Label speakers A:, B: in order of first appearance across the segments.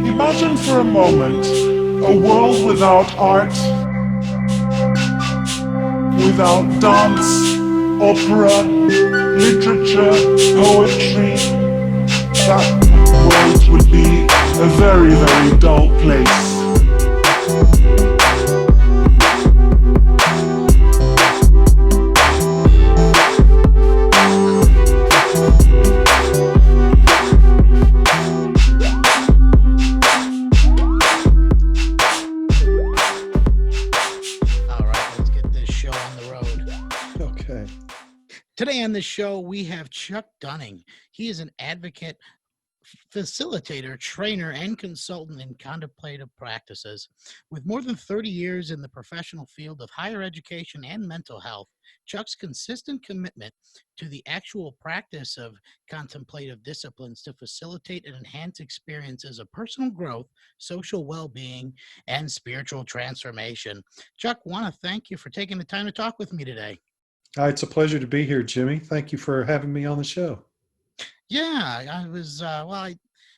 A: Imagine for a moment a world without art, without dance, opera, literature, poetry. That world would be a very, very dull place.
B: All right, let's get this show on the road.
C: Okay.
B: Today on the show, we have Chuck Dunning. He is an advocate, facilitator, trainer, and consultant in contemplative practices. With more than 30 years in the professional field of higher education and mental health, Chuck's consistent commitment to the actual practice of contemplative disciplines to facilitate and enhance experiences of personal growth, social well-being, and spiritual transformation. Chuck, want to thank you for taking the time to talk with me today.
C: It's a pleasure to be here, Jimmy. Thank you for having me on the show.
B: Yeah, I was,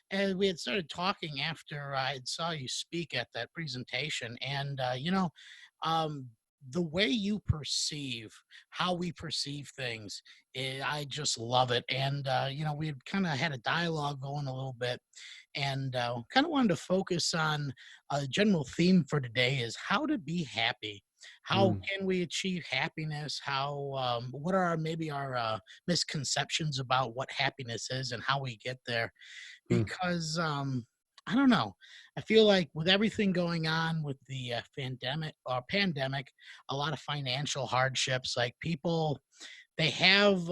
B: and we had started talking after I had saw you speak at that presentation. And, um, the way you perceive how we perceive things, I just love it. And, we had kind of had a dialogue going a little bit and kind of wanted to focus on a general theme for today is how to be happy. How
C: Mm,
B: can we achieve happiness? What are maybe our misconceptions about what happiness is and how we get there?
C: mm.
B: Because I don't know. I feel like with everything going on with the pandemic, a lot of financial hardships, like people, they have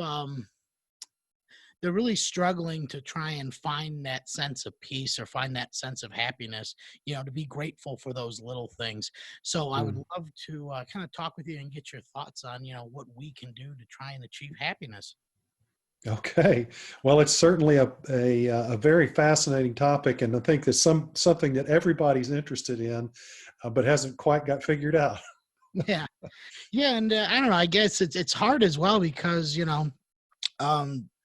B: they're really struggling to try and find that sense of peace or find that sense of happiness, to be grateful for those little things. So I would
C: Mm.
B: love to kind of talk with you and get your thoughts on, what we can do to try and achieve happiness.
C: Okay. Well, it's certainly a very fascinating topic, and I think that's something that everybody's interested in, but hasn't quite got figured out.
B: Yeah. Yeah. And I don't know, I guess it's hard as well because,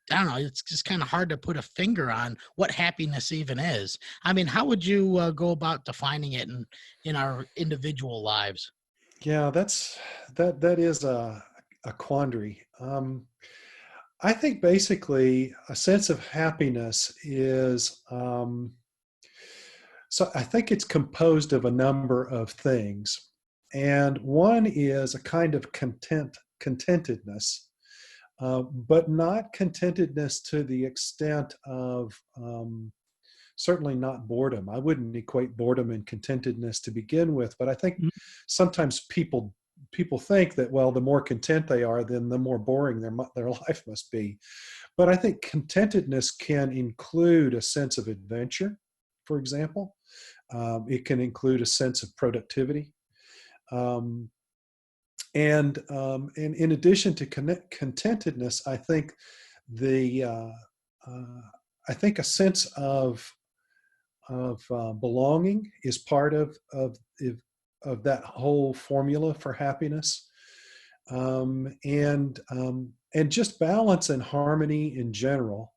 B: I don't know, it's just kind of hard to put a finger on what happiness even is. I mean, how would you go about defining it in our individual lives?
C: Yeah, that is a quandary. I think basically a sense of happiness is so I think it's composed of a number of things. And one is a kind of contentedness, but not contentedness to the extent of certainly not boredom. I wouldn't equate boredom and contentedness to begin with, but I think sometimes people think that, well, the more content they are, then the more boring their life must be. But I think contentedness can include a sense of adventure, for example. It can include a sense of productivity. Um, and in addition to contentedness, the uh, I think a sense of belonging is part of that whole formula for happiness, and just balance and harmony in general,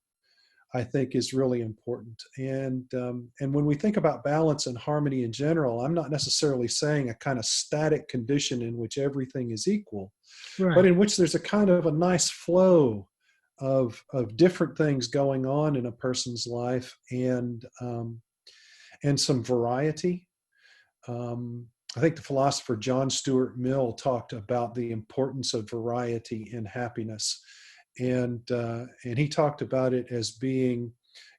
C: I think, is really important. And when we think about balance and harmony in general, I'm not necessarily saying a kind of static condition in which everything is equal, but
B: Right.
C: in which there's a kind of a nice flow of different things going on in a person's life, and some variety. I think the philosopher John Stuart Mill talked about the importance of variety in happiness, and he talked about it as being,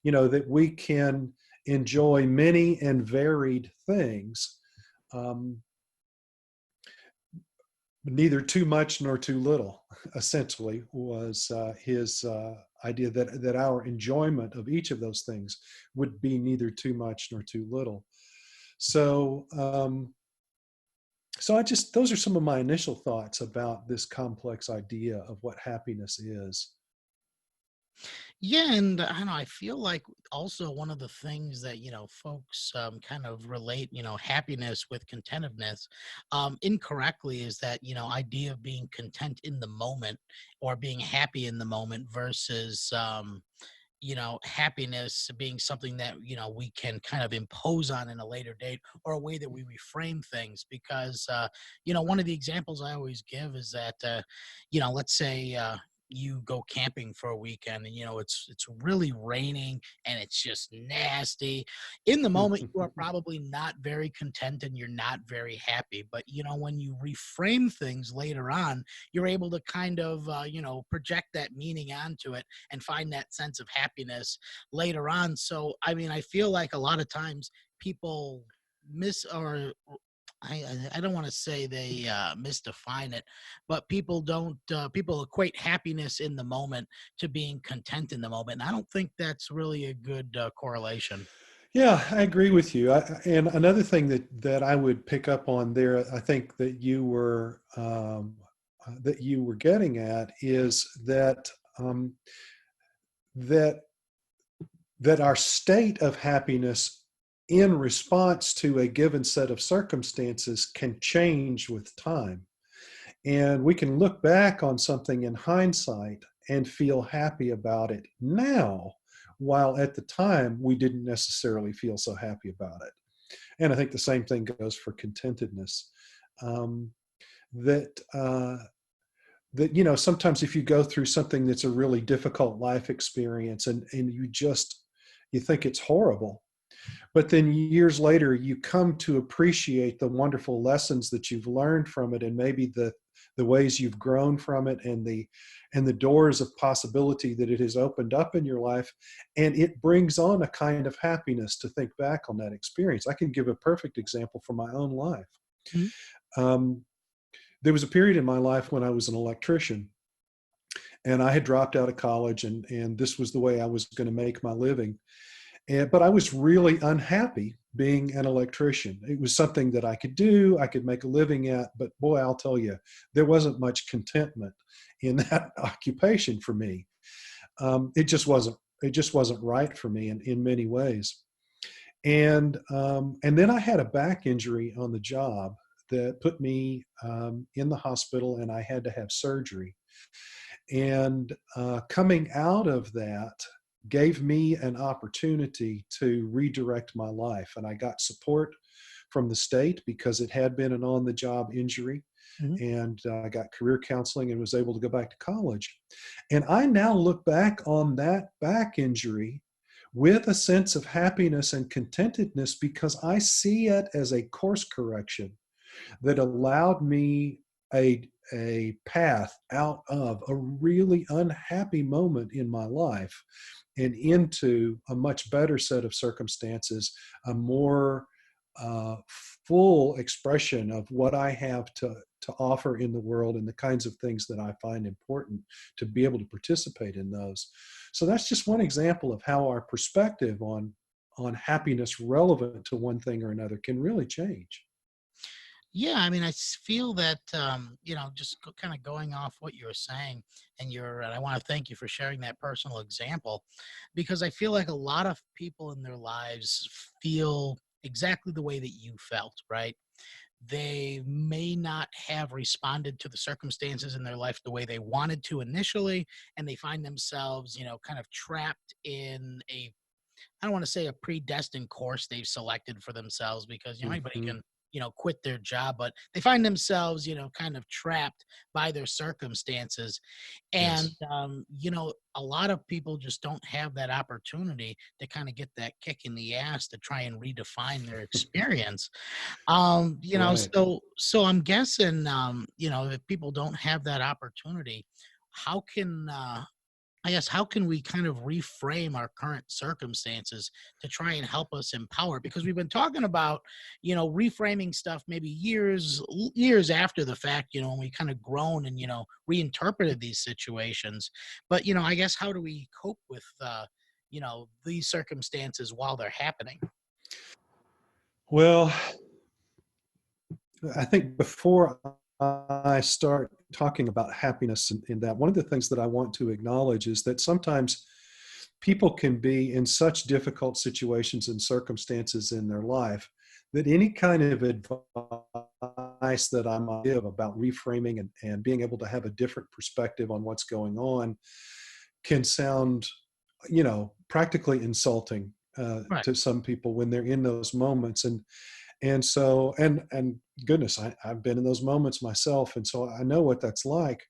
C: that we can enjoy many and varied things, um, neither too much nor too little. Essentially, was his idea that our enjoyment of each of those things would be neither too much nor too little. So, so I just those are some of my initial thoughts about this complex idea of what happiness is.
B: Yeah, and I don't know, I feel like also one of the things that, folks kind of relate, happiness with contentedness incorrectly is that, idea of being content in the moment or being happy in the moment versus happiness being something that, we can kind of impose on in a later date, or a way that we reframe things. Because, one of the examples I always give is that, let's say, you go camping for a weekend, and it's really raining and it's just nasty. In the moment you are probably not very content and you're not very happy, but when you reframe things later on, you're able to kind of project that meaning onto it and find that sense of happiness later on. So, I mean, I feel like a lot of times people miss, or I don't want to say they misdefine it, but people equate happiness in the moment to being content in the moment. And I don't think that's really a good correlation.
C: Yeah, I agree with you. And another thing that I would pick up on there, I think that you were getting at, is that that our state of happiness in response to a given set of circumstances can change with time. And we can look back on something in hindsight and feel happy about it now, while at the time we didn't necessarily feel so happy about it. And I think the same thing goes for contentedness. Um, that that sometimes if you go through something that's a really difficult life experience, and you think it's horrible, but then years later you come to appreciate the wonderful lessons that you've learned from it, and maybe the ways you've grown from it, and the doors of possibility that it has opened up in your life. And it brings on a kind of happiness to think back on that experience. I can give a perfect example from my own life.
B: Mhm.
C: um, there was a period in my life when I was an electrician, and I had dropped out of college, and this was the way I was going to make my living. But I was really unhappy being an electrician. It was something that I could do, I could make a living at, but boy, I'll tell you, there wasn't much contentment in that occupation for me. It just wasn't. It just wasn't right for me in many ways. And then I had a back injury on the job that put me in the hospital, and I had to have surgery. And coming out of that gave me an opportunity to redirect my life. And I got support from the state because it had been an on the job injury.
B: Mhm.
C: And I got career counseling and was able to go back to college. And I now look back on that back injury with a sense of happiness and contentedness, because I see it as a course correction that allowed me a path out of a really unhappy moment in my life and into a much better set of circumstances, a more uh, full expression of what I have to offer in the world, and the kinds of things that I find important to be able to participate in those. So that's just one example of how our perspective on happiness relevant to one thing or another can really change.
B: Yeah, I mean, feel that, just kind of going off what you were saying, and I want to thank you for sharing that personal example, because I feel like a lot of people in their lives feel exactly the way that you felt, right? They may not have responded to the circumstances in their life the way they wanted to initially, and they find themselves, kind of trapped in I don't want to say a predestined course they've selected for themselves, because anybody
C: Mhm.
B: can quit their job, but they find themselves kind of trapped by their circumstances. And
C: Yes.
B: a lot of people just don't have that opportunity to kind of get that kick in the ass to try and redefine their experience.
C: Right.
B: So I'm guessing, if people don't have that opportunity, how can I guess how can we kind of reframe our current circumstances to try and help us empower? Because we've been talking about, reframing stuff maybe years after the fact, when we kind of grown and, reinterpreted these situations. But, I guess how do we cope with these circumstances while they're happening?
C: Well, I think before I start talking about happiness in that, one of the things that I want to acknowledge is that sometimes people can be in such difficult situations and circumstances in their life that any kind of advice that I might give about reframing and being able to have a different perspective on what's going on can sound practically insulting
B: Right.
C: to some people when they're in those moments. And so, and goodness, I've been in those moments myself. And so I know what that's like.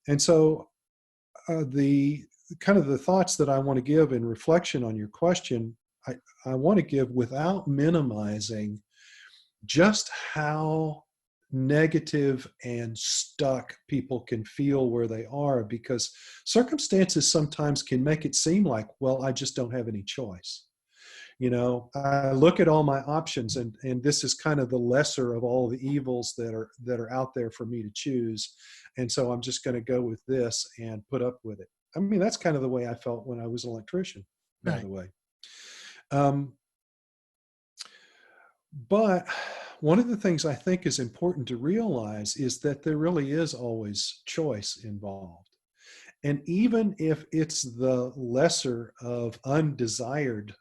C: And so the kind of the thoughts that I want to give in reflection on your question, I want to give without minimizing just how negative and stuck people can feel where they are, because circumstances sometimes can make it seem like, well, I just don't have any choice. I look at all my options, and this is kind of the lesser of all the evils that are out there for me to choose. And so I'm just going to go with this and put up with it. I mean, that's kind of the way I felt when I was an electrician, by
B: Right.
C: the way. Um, but one of the things I think is important to realize is that there really is always choice involved. And even if it's the lesser of undesired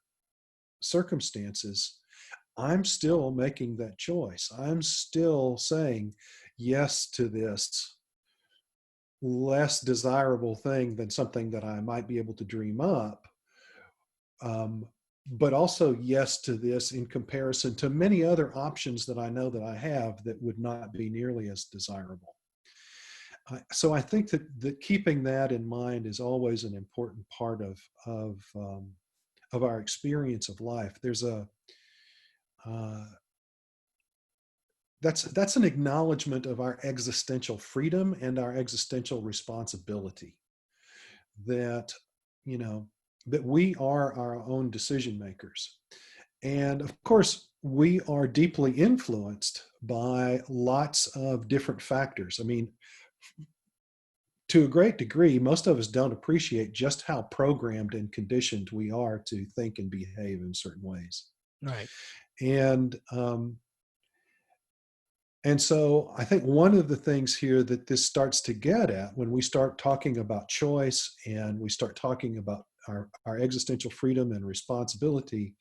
C: circumstances, I'm still making that choice. I'm still saying yes to this less desirable thing than something that I might be able to dream up. But also yes to this in comparison to many other options that I know that I have that would not be nearly as desirable. So I think that keeping that in mind is always an important part of our experience of life. There's a uh, that's an acknowledgement of our existential freedom and our existential responsibility, that you know that we are our own decision makers. And of course, we are deeply influenced by lots of different factors. I mean, to a great degree, most of us don't appreciate just how programmed and conditioned we are to think and behave in certain ways.
B: Right.
C: And And so I think one of the things here that this starts to get at when we start talking about choice and we start talking about our existential freedom and responsibility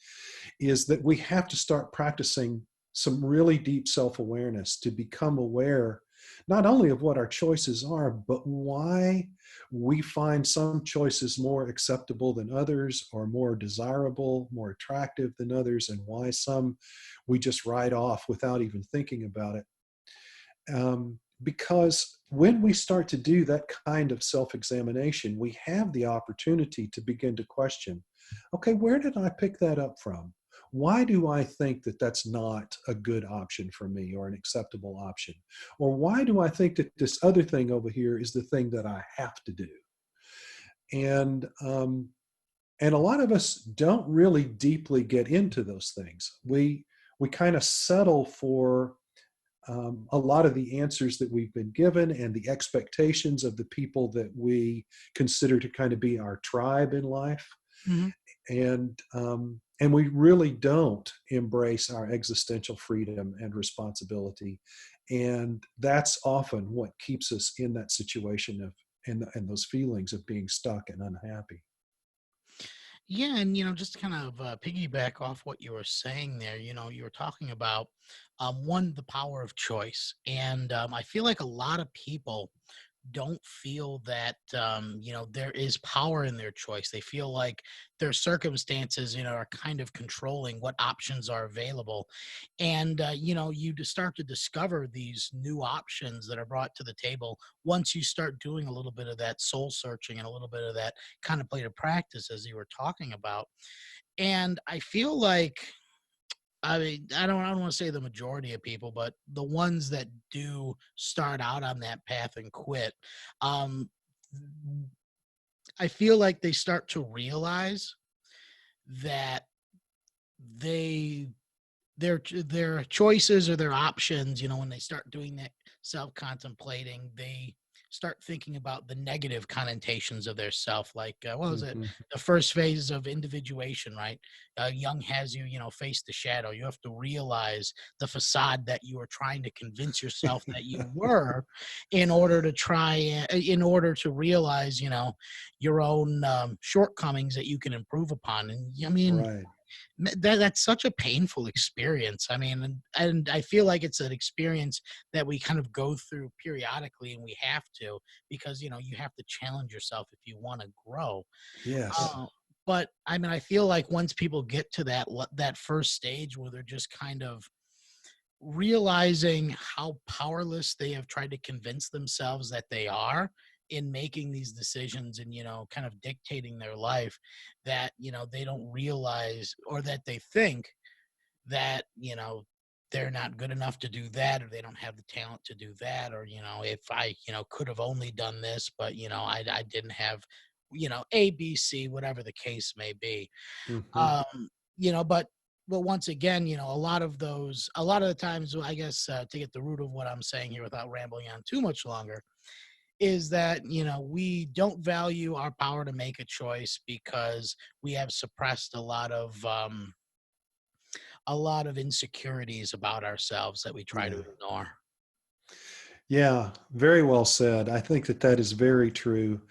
C: is that we have to start practicing some really deep self-awareness to become aware not only of what our choices are, but why we find some choices more acceptable than others, or more desirable, more attractive than others, and why some we just write off without even thinking about it. Because when we start to do that kind of self-examination, we have the opportunity to begin to question, okay, where did I pick that up from? Why do I think that that's not a good option for me or an acceptable option? Or why do I think that this other thing over here is the thing that I have to do? And and a lot of us don't really deeply get into those things. We kind of settle for a lot of the answers that we've been given and the expectations of the people that we consider to kind of be our tribe in life.
B: Hmm.
C: And we really don't embrace our existential freedom and responsibility. And that's often what keeps us in that situation of and those feelings of being stuck and unhappy.
B: Yeah, and just to kind of piggyback off what you were saying there, you were talking about one, the power of choice, and I feel like a lot of people don't feel that there is power in their choice. They feel like their circumstances are kind of controlling what options are available. And you just start to discover these new options that are brought to the table once you start doing a little bit of that soul searching and a little bit of that contemplative practice, as you were talking about. And I feel like, I mean, I don't want to say the majority of people, but the ones that do start out on that path and quit, um, I feel like they start to realize that they their choices or their options, when they start doing that self-contemplating, they start thinking about the negative connotations of their self. Like, what was it?
C: Mm-hmm.
B: The first phase of individuation, right? Young has you, face the shadow. You have to realize the facade that you were trying to convince yourself that you were, in order to realize, your own shortcomings that you can improve upon. And I mean,
C: Right.
B: that's such a painful experience. I mean, and I feel like it's an experience that we kind of go through periodically, and we have to, because you have to challenge yourself if you want to grow.
C: Yes.
B: But I mean, I feel like once people get to that first stage where they're just kind of realizing how powerless they have tried to convince themselves that they are in making these decisions and, kind of dictating their life, that, they don't realize, or that they think that, they're not good enough to do that, or they don't have the talent to do that, or, if I, could have only done this, but, I didn't have, A, B, C, whatever the case may be.
C: Hmm.
B: Um, but once again, a lot of the times, I guess, to get the root of what I'm saying here without rambling on too much longer, is that, we don't value our power to make a choice because we have suppressed a lot of insecurities about ourselves that we try to
C: Yeah.
B: ignore.
C: Yeah, very well said. I think that that is very true.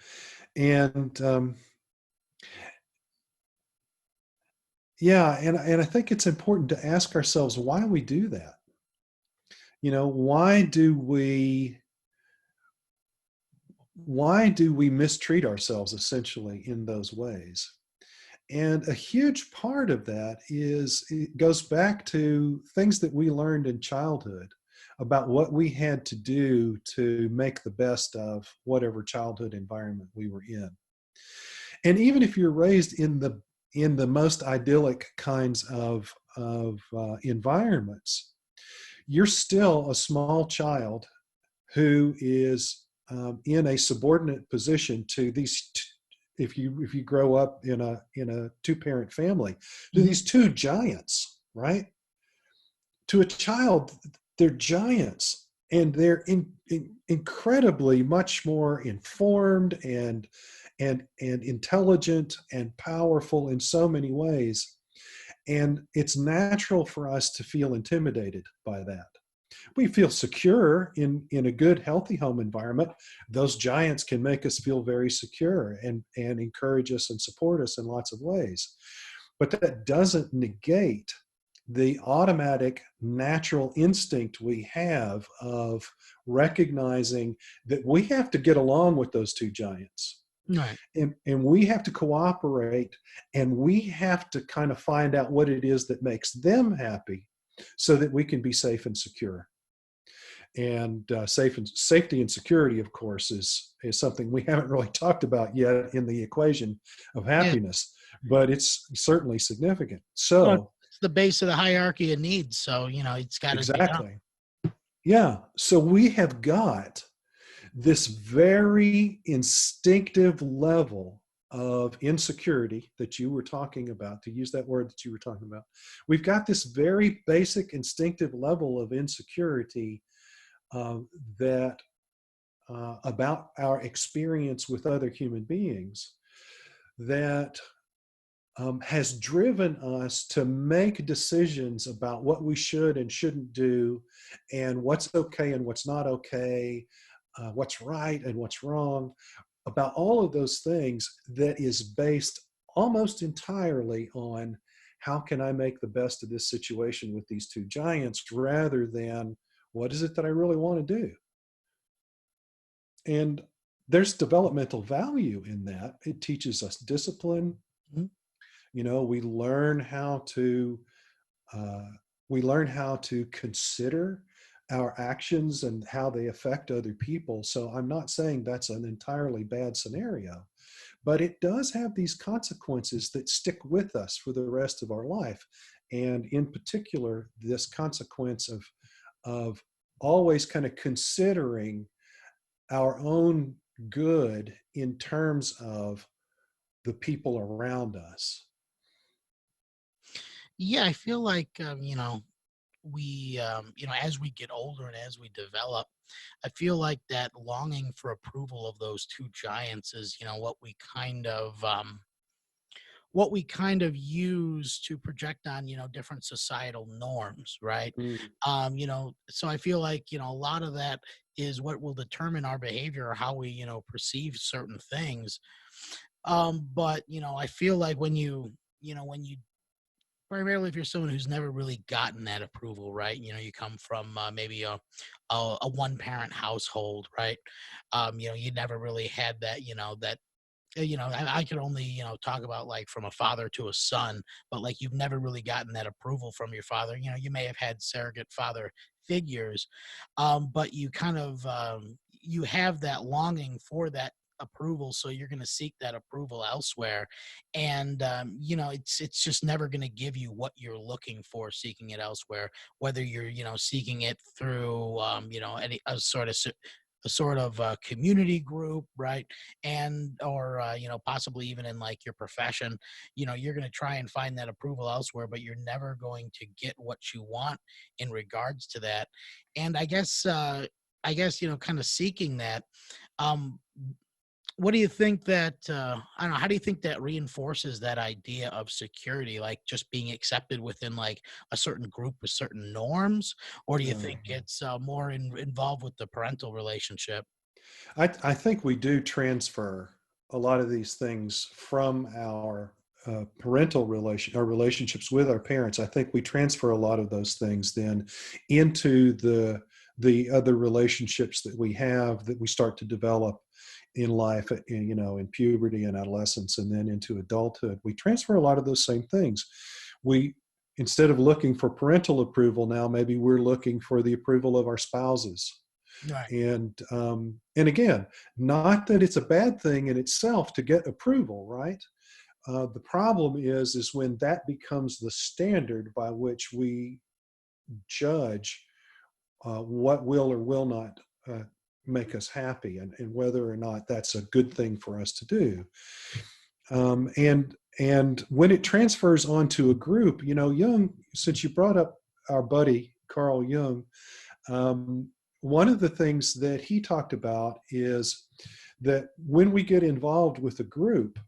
C: And yeah, and I think it's important to ask ourselves why we do that. Why do we mistreat ourselves essentially in those ways? And a huge part of that is it goes back to things that we learned in childhood about what we had to do to make the best of whatever childhood environment we were in. And even if you're raised in the most idyllic kinds of environments, you're still a small child who is in a subordinate position to these. If you grow up in a two-parent family, to
B: Mhm.
C: these two giants, right? To a child, they're giants, and they're incredibly much more informed and intelligent and powerful in so many ways. And it's natural for us to feel intimidated by that. We feel secure in a good, healthy home environment. Those giants can make us feel very secure and encourage us and support us in lots of ways. But that doesn't negate the automatic natural instinct we have of recognizing that we have to get along with those two giants,
B: Right.
C: and we have to cooperate, and we have to kind of find out what it is that makes them happy so that we can be safe and secure. And safety and security, of course, is something we haven't really talked about yet in the equation of
B: Yeah.
C: happiness, but it's certainly significant.
B: Well,
C: So
B: it's the base of the hierarchy of needs. So, it's got to be done.
C: exactly. Yeah. So we have got this very instinctive level of insecurity that you were talking about, to use that word that you were talking about. We've got this very basic instinctive level of insecurity uh, that about our experience with other human beings that has driven us to make decisions about what we should and shouldn't do, and what's okay and what's not okay, what's right and what's wrong, about all of those things, that is based almost entirely on how can I make the best of this situation with these two giants, rather than what is it that I really want to do. And there's developmental value in that. It teaches us discipline.
B: Mhm.
C: We learn how to uh, consider our actions and how they affect other people. So I'm not saying that's an entirely bad scenario, but it does have these consequences that stick with us for the rest of our life. And in particular, this consequence of always kind of considering our own good in terms of the people around us.
B: Yeah, I feel like, as we get older and as we develop, I feel like that longing for approval of those two giants is, what we kind of use to project on, different societal norms, right?
C: Mm.
B: So I feel like, a lot of that is what will determine our behavior or how we, perceive certain things. But, I feel like when you primarily if you're someone who's never really gotten that approval, right? You come from maybe a one parent household, right? You never really had that, that I could only, talk about like from a father to a son, but like you've never really gotten that approval from your father. You may have had surrogate father figures, but you kind of, you have that longing for that approval, so you're going to seek that approval elsewhere. And it's just never going to give you what you're looking for seeking it elsewhere, whether you're seeking it through any a sort of community group, right? And or possibly even in like your profession, you're going to try and find that approval elsewhere, but you're never going to get what you want in regards to that. And I guess kind of seeking that. um what do you think that I don't know, how do you think that reinforces that idea of security, like just being accepted within like a certain group with certain norms? Or do you think
C: Uh,
B: it's more involved with the parental relationship?
C: I think we do transfer a lot of these things from our parental our relationships with our parents. I think we transfer a lot of those things then into the other relationships that we have, that we start to develop in life, in puberty and adolescence, and then into adulthood. We transfer a lot of those same things. We Instead of looking for parental approval, now maybe we're looking for the approval of our spouses.
B: Right.
C: And again, not that it's a bad thing in itself to get approval, right? The problem is when that becomes the standard by which we judge what will or will not make us happy, and whether or not that's a good thing for us to do. And when it transfers onto a group, Jung, since you brought up our buddy Carl Jung, um, one of the things that he talked about is that when we get involved with a group,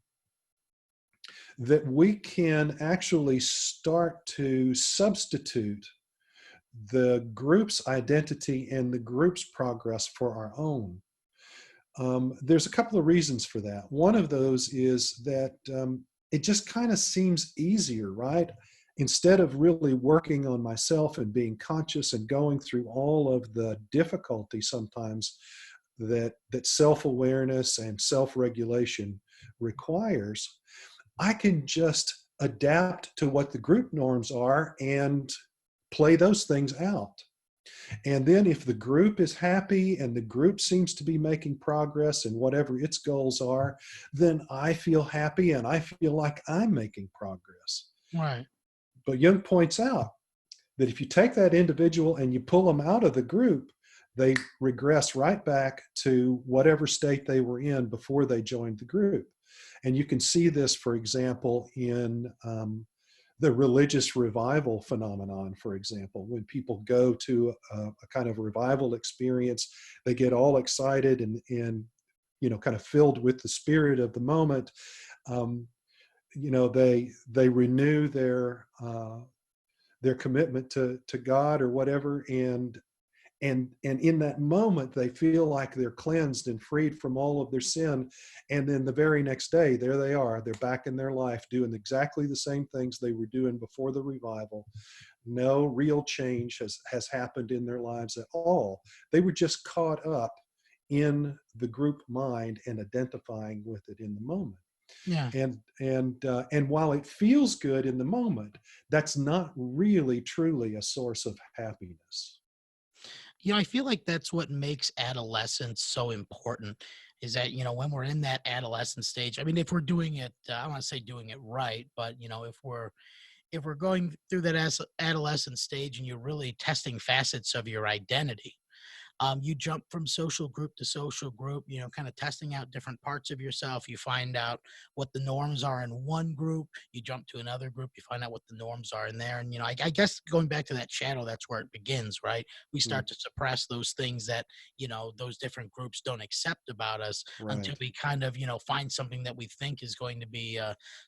C: that we can actually start to substitute the group's identity and the group's progress for our own. There's a couple of reasons for that. One of those is that it just kind of seems easier, right? Instead of really working on myself and being conscious and going through all of the difficulty sometimes that self-awareness and self-regulation requires, I can just adapt to what the group norms are and play those things out. And then if the group is happy and the group seems to be making progress in whatever its goals are, then I feel happy and I feel like I'm making progress.
B: Right.
C: But Jung points out that if you take that individual and you pull them out of the group, they regress right back to whatever state they were in before they joined the group. And you can see this, for example, in the religious revival phenomenon, for example. When people go to a kind of revival experience, they get all excited and kind of filled with the spirit of the moment. Um, they renew their commitment to God or whatever, and in that moment they feel like they're cleansed and freed from all of their sin. And then the very next day, there they are, they're back in their life doing exactly the same things they were doing before the revival. No real change has happened in their lives at all. They were just caught up in the group mind and identifying with it in the moment.
B: Yeah.
C: And while it feels good in the moment, that's not really truly a source of happiness.
B: I feel like that's what makes adolescence so important, is that, when we're in that adolescent stage, I mean, if we're doing it, I want to say doing it right, but, if we're going through that adolescent stage and you're really testing facets of your identity, you jump from social group to social group, kind of testing out different parts of yourself. You find out what the norms are in one group. You jump to another group. You find out what the norms are in there. And, I guess going back to that shadow, that's where it begins, right? We
C: Mm,
B: start to suppress those things that, those different groups don't accept about us until
C: right.
B: we kind of, find something that we think is going to be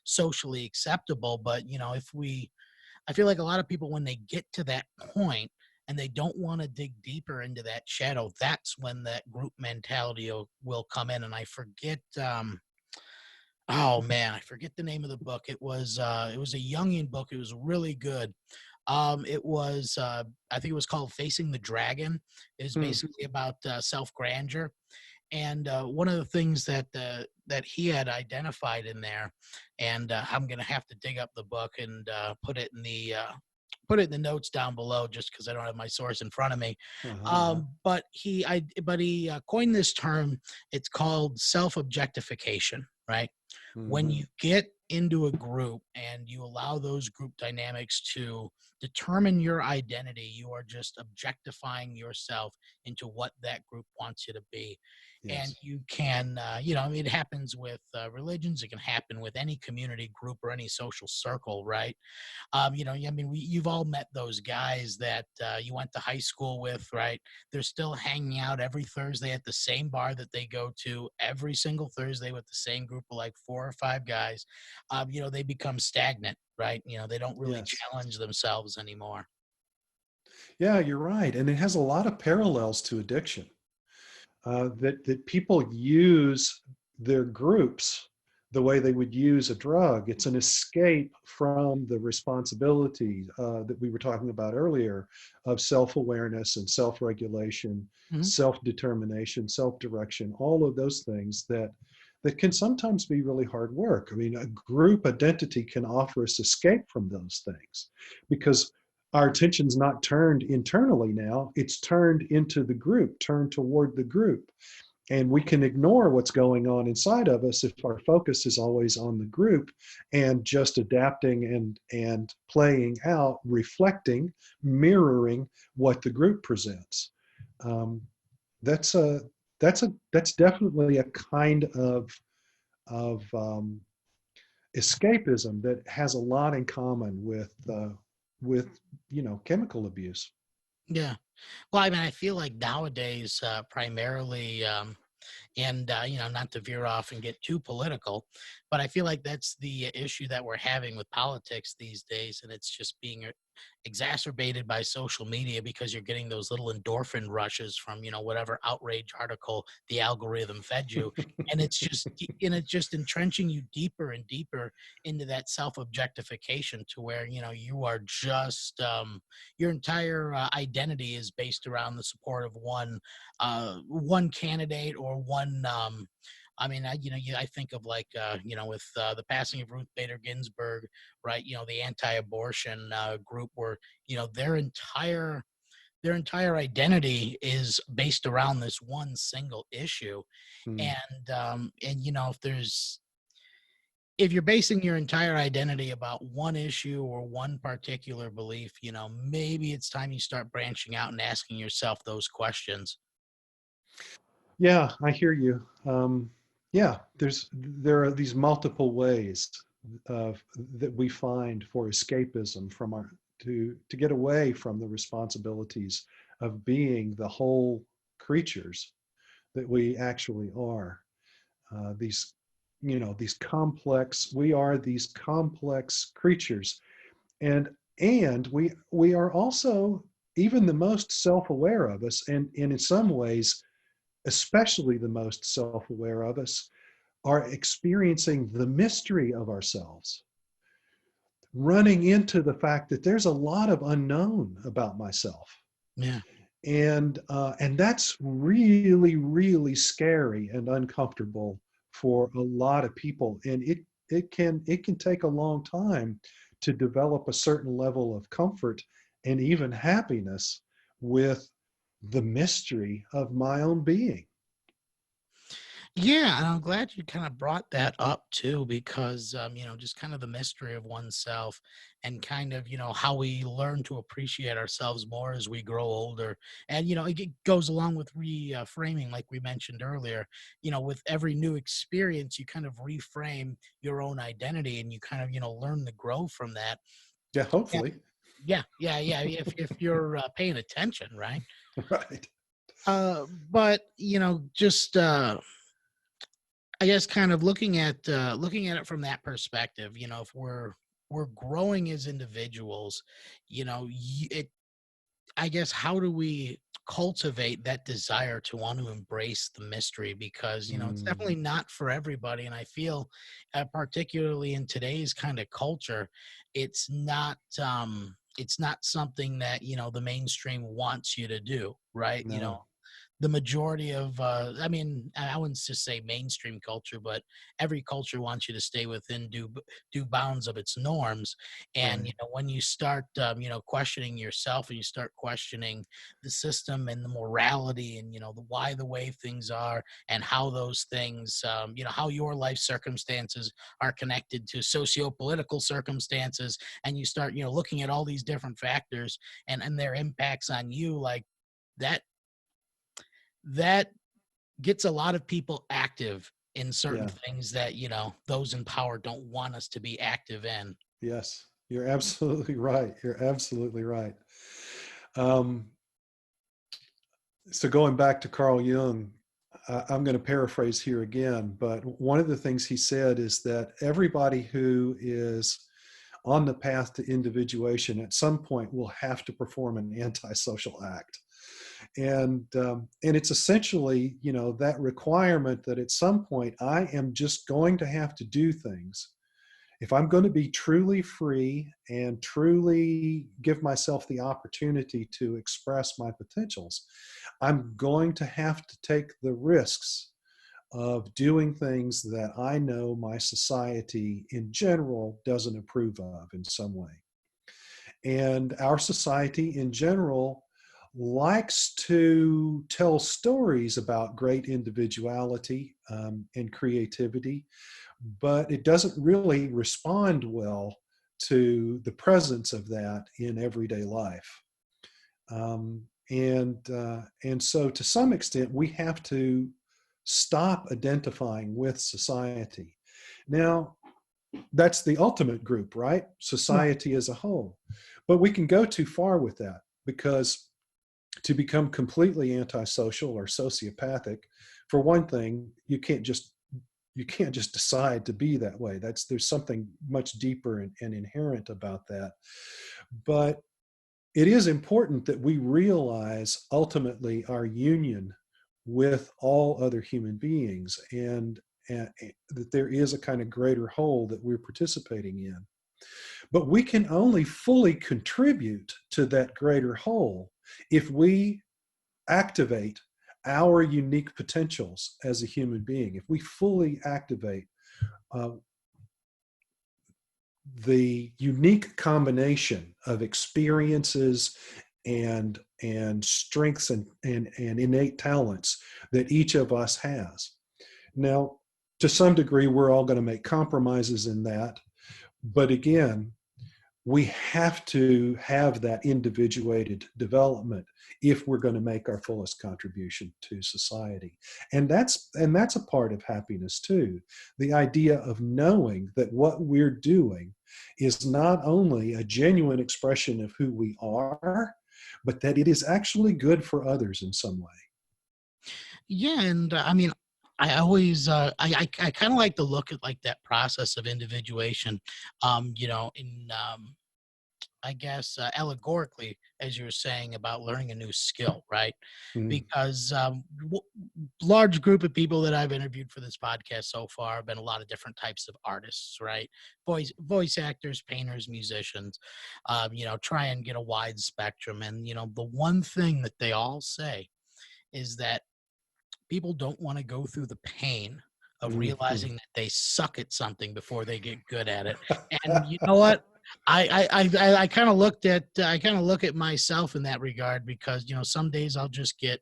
B: socially acceptable. But, I feel like a lot of people, when they get to that point and they don't want to dig deeper into that shadow, that's when that group mentality will come in. And I forget, oh man, I forget the name of the book. It was a Jungian book. It was really good. It was, I think it was called Facing the Dragon. It is
C: Hmm.
B: basically about self grandeur. And one of the things that that he had identified in there, and I'm going to have to dig up the book and put it in the notes down below, just because I don't have my source in front of me.
C: Uh-huh.
B: But he coined this term. It's called self-objectification, right? When
C: Hmm.
B: you get into a group and you allow those group dynamics to determine your identity, you are just objectifying yourself into what that group wants you to be. And
C: Yes.
B: you can, I mean, it happens with religions. It can happen with any community group or any social circle, right? I mean, you've all met those guys that you went to high school with, right? They're still hanging out every Thursday at the same bar that they go to every single Thursday with the same group of like 4 or 5 guys. They become stagnant, right? They don't really
C: Yes.
B: challenge themselves anymore.
C: Yeah, you're right. And it has a lot of parallels to addiction. That people use their groups the way they would use a drug. It's an escape from the responsibility that we were talking about earlier of self-awareness and self-regulation,
B: Mhm.
C: self-determination, self-direction, all of those things that can sometimes be really hard work. I mean, a group identity can offer us escape from those things because our attention's not turned internally now, it's turned into the group, turned toward the group. And we can ignore what's going on inside of us if our focus is always on the group and just adapting and playing out, reflecting, mirroring what the group presents. Um, that's a that's definitely a kind of escapism that has a lot in common with chemical abuse.
B: Yeah. Well, I mean, I feel like nowadays, primarily, and not to veer off and get too political, but I feel like that's the issue that we're having with politics these days, and it's just being exacerbated by social media because you're getting those little endorphin rushes from whatever outrage article the algorithm fed you, and it's just entrenching you deeper and deeper into that self-objectification to where you are just your entire identity is based around the support of one candidate or one. I mean, I think of like, with the passing of Ruth Bader Ginsburg, right? The anti-abortion group, where their entire identity is based around this one single issue,
C: Hmm.
B: and if you're basing your entire identity about one issue or one particular belief, maybe it's time you start branching out and asking yourself those questions.
C: Yeah, I hear you. Yeah, there are these multiple ways that we find for escapism from our to get away from the responsibilities of being the whole creatures that we actually are. These, these complex. We are these complex creatures, and we are also even the most self-aware of us, and in some ways especially the most self-aware of us, are experiencing the mystery of ourselves, running into the fact that there's a lot of unknown about myself.
B: Yeah.
C: And that's really, really scary and uncomfortable for a lot of people. And it can take a long time to develop a certain level of comfort and even happiness with the mystery of my own being.
B: Yeah, and I'm glad you kind of brought that up too, because just kind of the mystery of oneself, and kind of how we learn to appreciate ourselves more as we grow older, and it goes along with reframing, like we mentioned earlier. With every new experience, you kind of reframe your own identity, and you kind of learn to grow from that.
C: Yeah,
B: Yeah,
C: hopefully.
B: yeah. If you're paying attention, right?
C: Right.
B: But just I guess kind of looking at it from that perspective, if we're growing as individuals, it I guess, how do we cultivate that desire to want to embrace the mystery? Because it's
C: Mm,
B: definitely not for everybody, and I feel, particularly in today's kind of culture, it's not something that the mainstream wants you to do, right?
C: no.
B: the majority of, I mean, I wouldn't just say mainstream culture, but every culture wants you to stay within due bounds of its norms. And,
C: Right.
B: when you start, questioning yourself, and you start questioning the system and the morality, and, why the way things are, and how those things, how your life circumstances are connected to socio-political circumstances, and you start, looking at all these different factors and their impacts on you, like that that gets a lot of people active in certain
C: Yeah.
B: things that, those in power don't want us to be active in.
C: Yes. You're absolutely right. You're absolutely right. Um, so going back to Carl Jung, I'm going to paraphrase here again, but one of the things he said is that everybody who is on the path to individuation at some point will have to perform an antisocial act. And it's essentially, that requirement that at some point I am just going to have to do things. If I'm going to be truly free and truly give myself the opportunity to express my potentials, I'm going to have to take the risks of doing things that I know my society in general doesn't approve of in some way. And our society in general likes to tell stories about great individuality and creativity, but it doesn't really respond well to the presence of that in everyday life. And so to some extent, we have to stop identifying with society. Now, that's the ultimate group, right?
B: Right.
C: Society as a whole. But we can go too far with that, because to become completely antisocial or sociopathic, for one thing, you can't just decide to be that way. There's something much deeper and inherent about that. But it is important that we realize ultimately our union with all other human beings, and that there is a kind of greater whole that we're participating in. But we can only fully contribute to that greater whole if we activate our unique potentials as a human being, if we fully activate uh, the unique combination of experiences and strengths and innate talents that each of us has. Now, to some degree, we're all going to make compromises in that. But again, we have to have that individuated development if we're going to make our fullest contribution to society. And that's a part of happiness too. The idea of knowing that what we're doing is not only a genuine expression of who we are, but that it is actually good for others in some way.
B: Yeah, and I mean, I always, I kind of like to look at like that process of individuation, in I guess, allegorically, as you were saying about learning a new skill, right?
C: Mm.
B: Because large group of people that I've interviewed for this podcast so far have been a lot of different types of artists, right? Voice actors, painters, musicians, try and get a wide spectrum. And, the one thing that they all say is that people don't want to go through the pain of
C: Mhm.
B: realizing that they suck at something before they get good at it. And you know what? I kind of I kind of look at myself in that regard, because some days I'll just get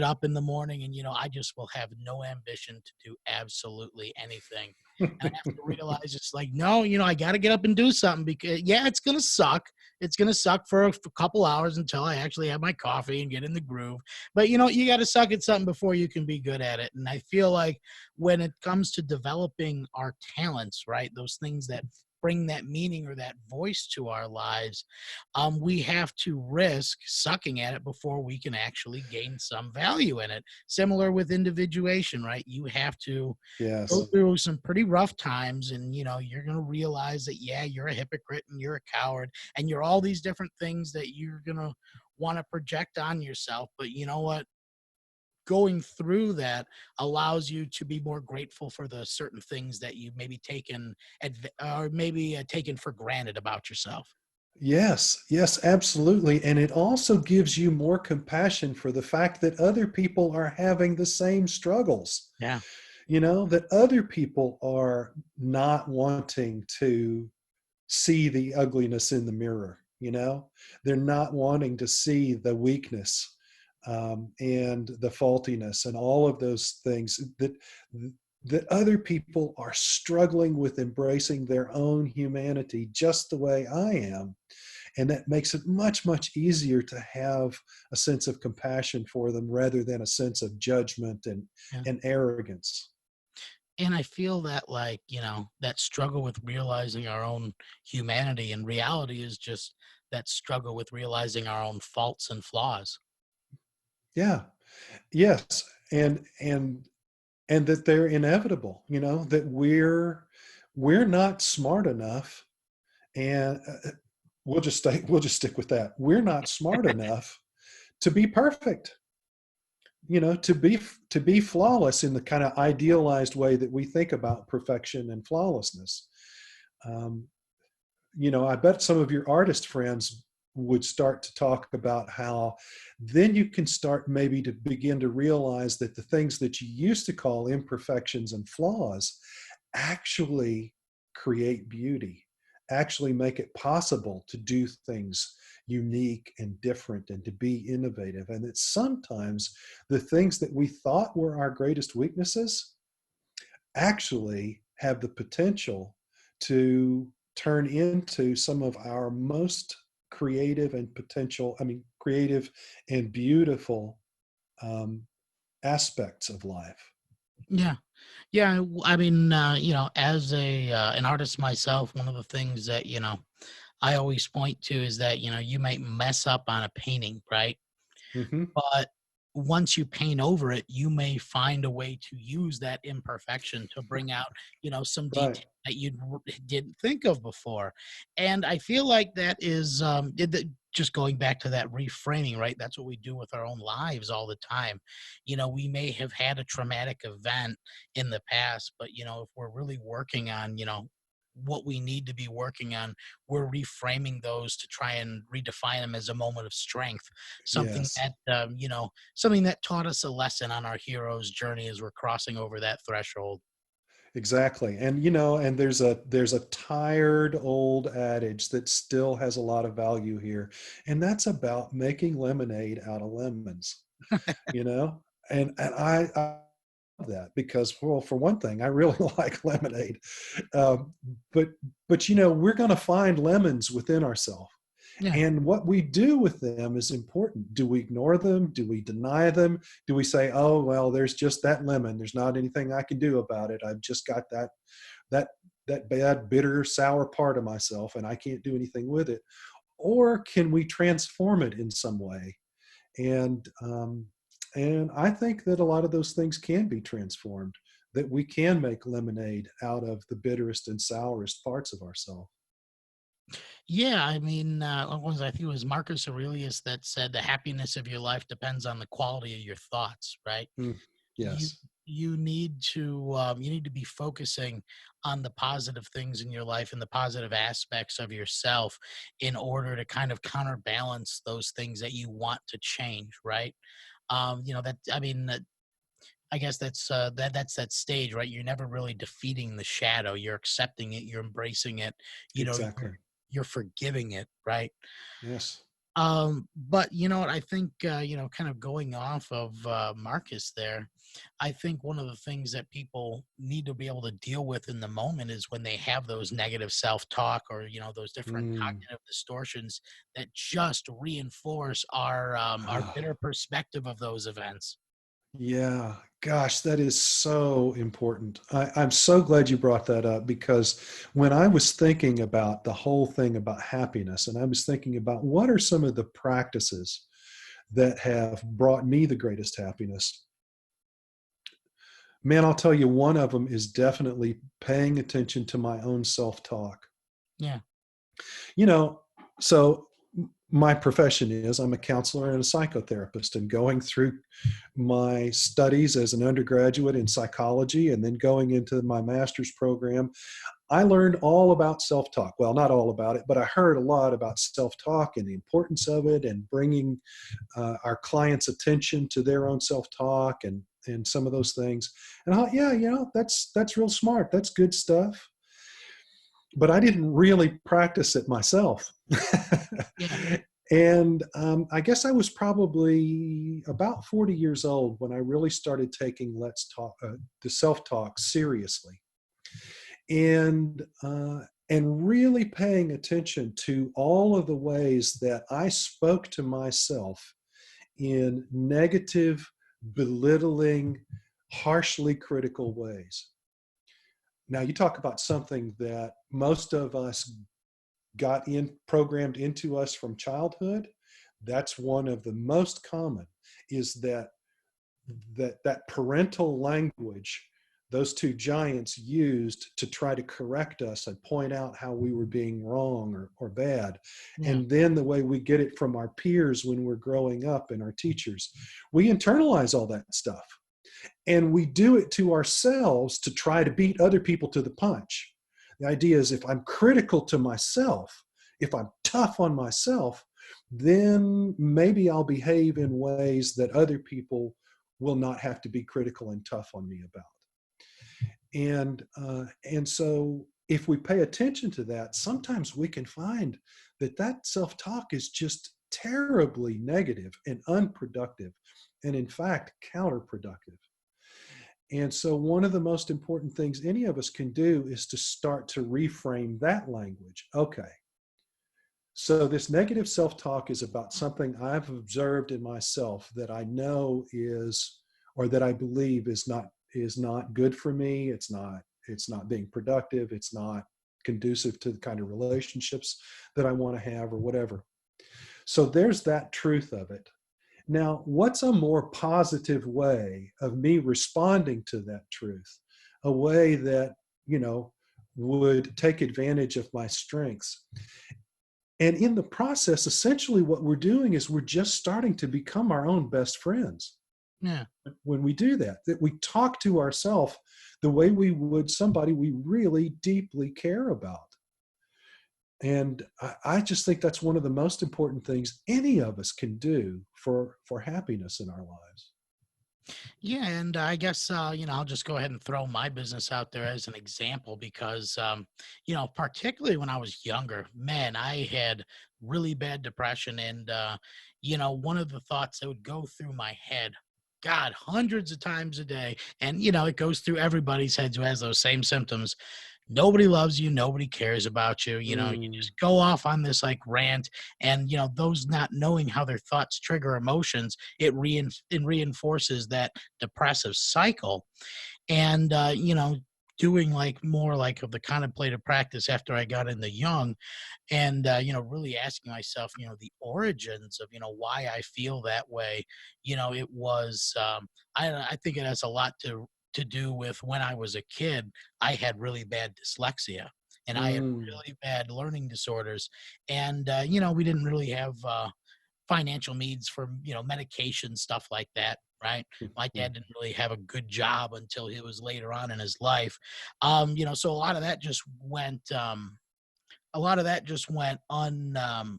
B: up in the morning, and I just will have no ambition to do absolutely anything. And I have to realize it's like, no, I got to get up and do something, because yeah, it's gonna suck. It's gonna suck for a couple hours until I actually have my coffee and get in the groove. But you got to suck at something before you can be good at it. And I feel like when it comes to developing our talents, right, those things that bring that meaning or that voice to our lives, we have to risk sucking at it before we can actually gain some value in it. Similar with individuation, right? You have to go
C: Yes.
B: through some pretty rough times, and you're going to realize that, yeah, you're a hypocrite and you're a coward and you're all these different things that you're going to want to project on yourself. But you know what? Going through that allows you to be more grateful for the certain things that you maybe taken or maybe taken for granted about yourself.
C: Yes, yes, absolutely. And it also gives you more compassion for the fact that other people are having the same struggles.
B: Yeah.
C: That other people are not wanting to see the ugliness in the mirror. They're not wanting to see the weakness, and the faultiness and all of those things that other people are struggling with embracing their own humanity just the way I am. And that makes it much, much easier to have a sense of compassion for them rather than a sense of judgment
B: Yeah.
C: and arrogance.
B: And I feel that, like, that struggle with realizing our own humanity and reality is just that struggle with realizing our own faults and flaws.
C: Yeah. Yes. And that they're inevitable, that we're not smart enough. And we'll just stick with that. We're not smart enough to be perfect, to be flawless in the kind of idealized way that we think about perfection and flawlessness. um, I bet some of your artist friends would start to talk about how then you can start maybe to begin to realize that the things that you used to call imperfections and flaws actually create beauty, actually make it possible to do things unique and different and to be innovative. And that sometimes the things that we thought were our greatest weaknesses actually have the potential to turn into some of our most creative and creative and beautiful um, aspects of life.
B: Yeah. Yeah. I mean, as an artist myself, one of the things that, I always point to is that, you might mess up on a painting, right?
C: Hmm.
B: But once you paint over it, you may find a way to use that imperfection to bring out, some
C: Right.
B: detail that you didn't think of before. And I feel like that is just going back to that reframing, right? That's what we do with our own lives all the time. We may have had a traumatic event in the past, but if we're really working on, what we need to be working on, we're reframing those to try and redefine them as a moment of strength, something
C: Yes.
B: that something that taught us a lesson on our hero's journey as we're crossing over that threshold.
C: Exactly. And there's a tired old adage that still has a lot of value here. And that's about making lemonade out of lemons, you know? And I love that because, well, for one thing, I really like lemonade. Um, but we're going to find lemons within ourselves.
B: Yeah.
C: And what we do with them is important. Do we ignore them? Do we deny them? Do we say, "Oh, well, there's just that lemon. There's not anything I can do about it. I've just got that that bad, bitter, sour part of myself, and I can't do anything with it." Or can we transform it in some way? And and I think that a lot of those things can be transformed. That we can make lemonade out of the bitterest and sourest parts of ourselves.
B: Yeah, I mean, what was I think it was Marcus Aurelius that said the happiness of your life depends on the quality of your thoughts, right?
C: Mm,
B: You
C: yes.
B: you need to be focusing on the positive things in your life and the positive aspects of yourself in order to kind of counterbalance those things that you want to change, right? That I mean, I guess that's that stage, right? You're never really defeating the shadow. You're accepting it. You're embracing it. You know,
C: Exactly.
B: you're forgiving it, right?
C: Yes.
B: But you know what? I think kind of going off of Marcus there, I think one of the things that people need to be able to deal with in the moment is when they have those negative self-talk or those different
C: Mm.
B: cognitive distortions that just reinforce our
C: Ah,
B: bitter perspective of those events.
C: yeah, gosh, that is so important. I'm so glad you brought that up because when I was thinking about the whole thing about happiness, and I was thinking about what are some of the practices that have brought me the greatest happiness, man, I'll tell you, one of them is definitely paying attention to my own self talk.
B: Yeah.
C: You know, so my profession is I'm a counselor and a psychotherapist, and going through my studies as an undergraduate in psychology and then going into my master's program, I learned all about self-talk. Well, not all about it, but I heard a lot about self-talk and the importance of it, and bringing our clients' attention to their own self-talk and some of those things. And I thought, yeah, that's real smart. That's good stuff. But I didn't really practice it myself.
B: Yeah.
C: And I guess I was probably about 40 years old when I really started taking the self-talk seriously, and really paying attention to all of the ways that I spoke to myself in negative, belittling, harshly critical ways. Now, you talk about something that most of us got programmed into us from childhood. That's one of the most common, is that parental language those two giants used to try to correct us and point out how we were being wrong or bad.
B: Yeah.
C: And then the way we get it from our peers when we're growing up and our teachers, we internalize all that stuff. And we do it to ourselves to try to beat other people to the punch. The idea is, if I'm critical to myself, if I'm tough on myself, then maybe I'll behave in ways that other people will not have to be critical and tough on me about. And so if we pay attention to that, sometimes we can find that self-talk is just terribly negative and unproductive, and in fact, counterproductive. And so one of the most important things any of us can do is to start to reframe that language. Okay, so this negative self-talk is about something I've observed in myself that I know is, or that I believe is not good for me. It's not being productive. It's not conducive to the kind of relationships that I want to have, or whatever. So there's that truth of it. Now, what's a more positive way of me responding to that truth? A way that, would take advantage of my strengths. And in the process, essentially what we're doing is we're just starting to become our own best friends.
B: Yeah.
C: When we do that we talk to ourselves the way we would somebody we really deeply care about. And I just think that's one of the most important things any of us can do for happiness in our lives.
B: Yeah, and I guess I'll just go ahead and throw my business out there as an example because particularly when I was younger, man, I had really bad depression, and one of the thoughts that would go through my head, God, hundreds of times a day, and it goes through everybody's heads who has those same symptoms. Nobody loves you, nobody cares about you. You
C: Mm,
B: just go off on this like rant, and those not knowing how their thoughts trigger emotions, it reinforces that depressive cycle. And doing like more like of the contemplative practice after I got into Jung, and really asking myself, the origins of why I feel that way. It was I think it has a lot to do with when I was a kid. I had really bad dyslexia, and I had
C: mm,
B: really bad learning disorders, and we didn't really have financial needs for medication, stuff like that, right? My
C: mm,
B: dad didn't really have a good job until he was later on in his life. So a lot of that just went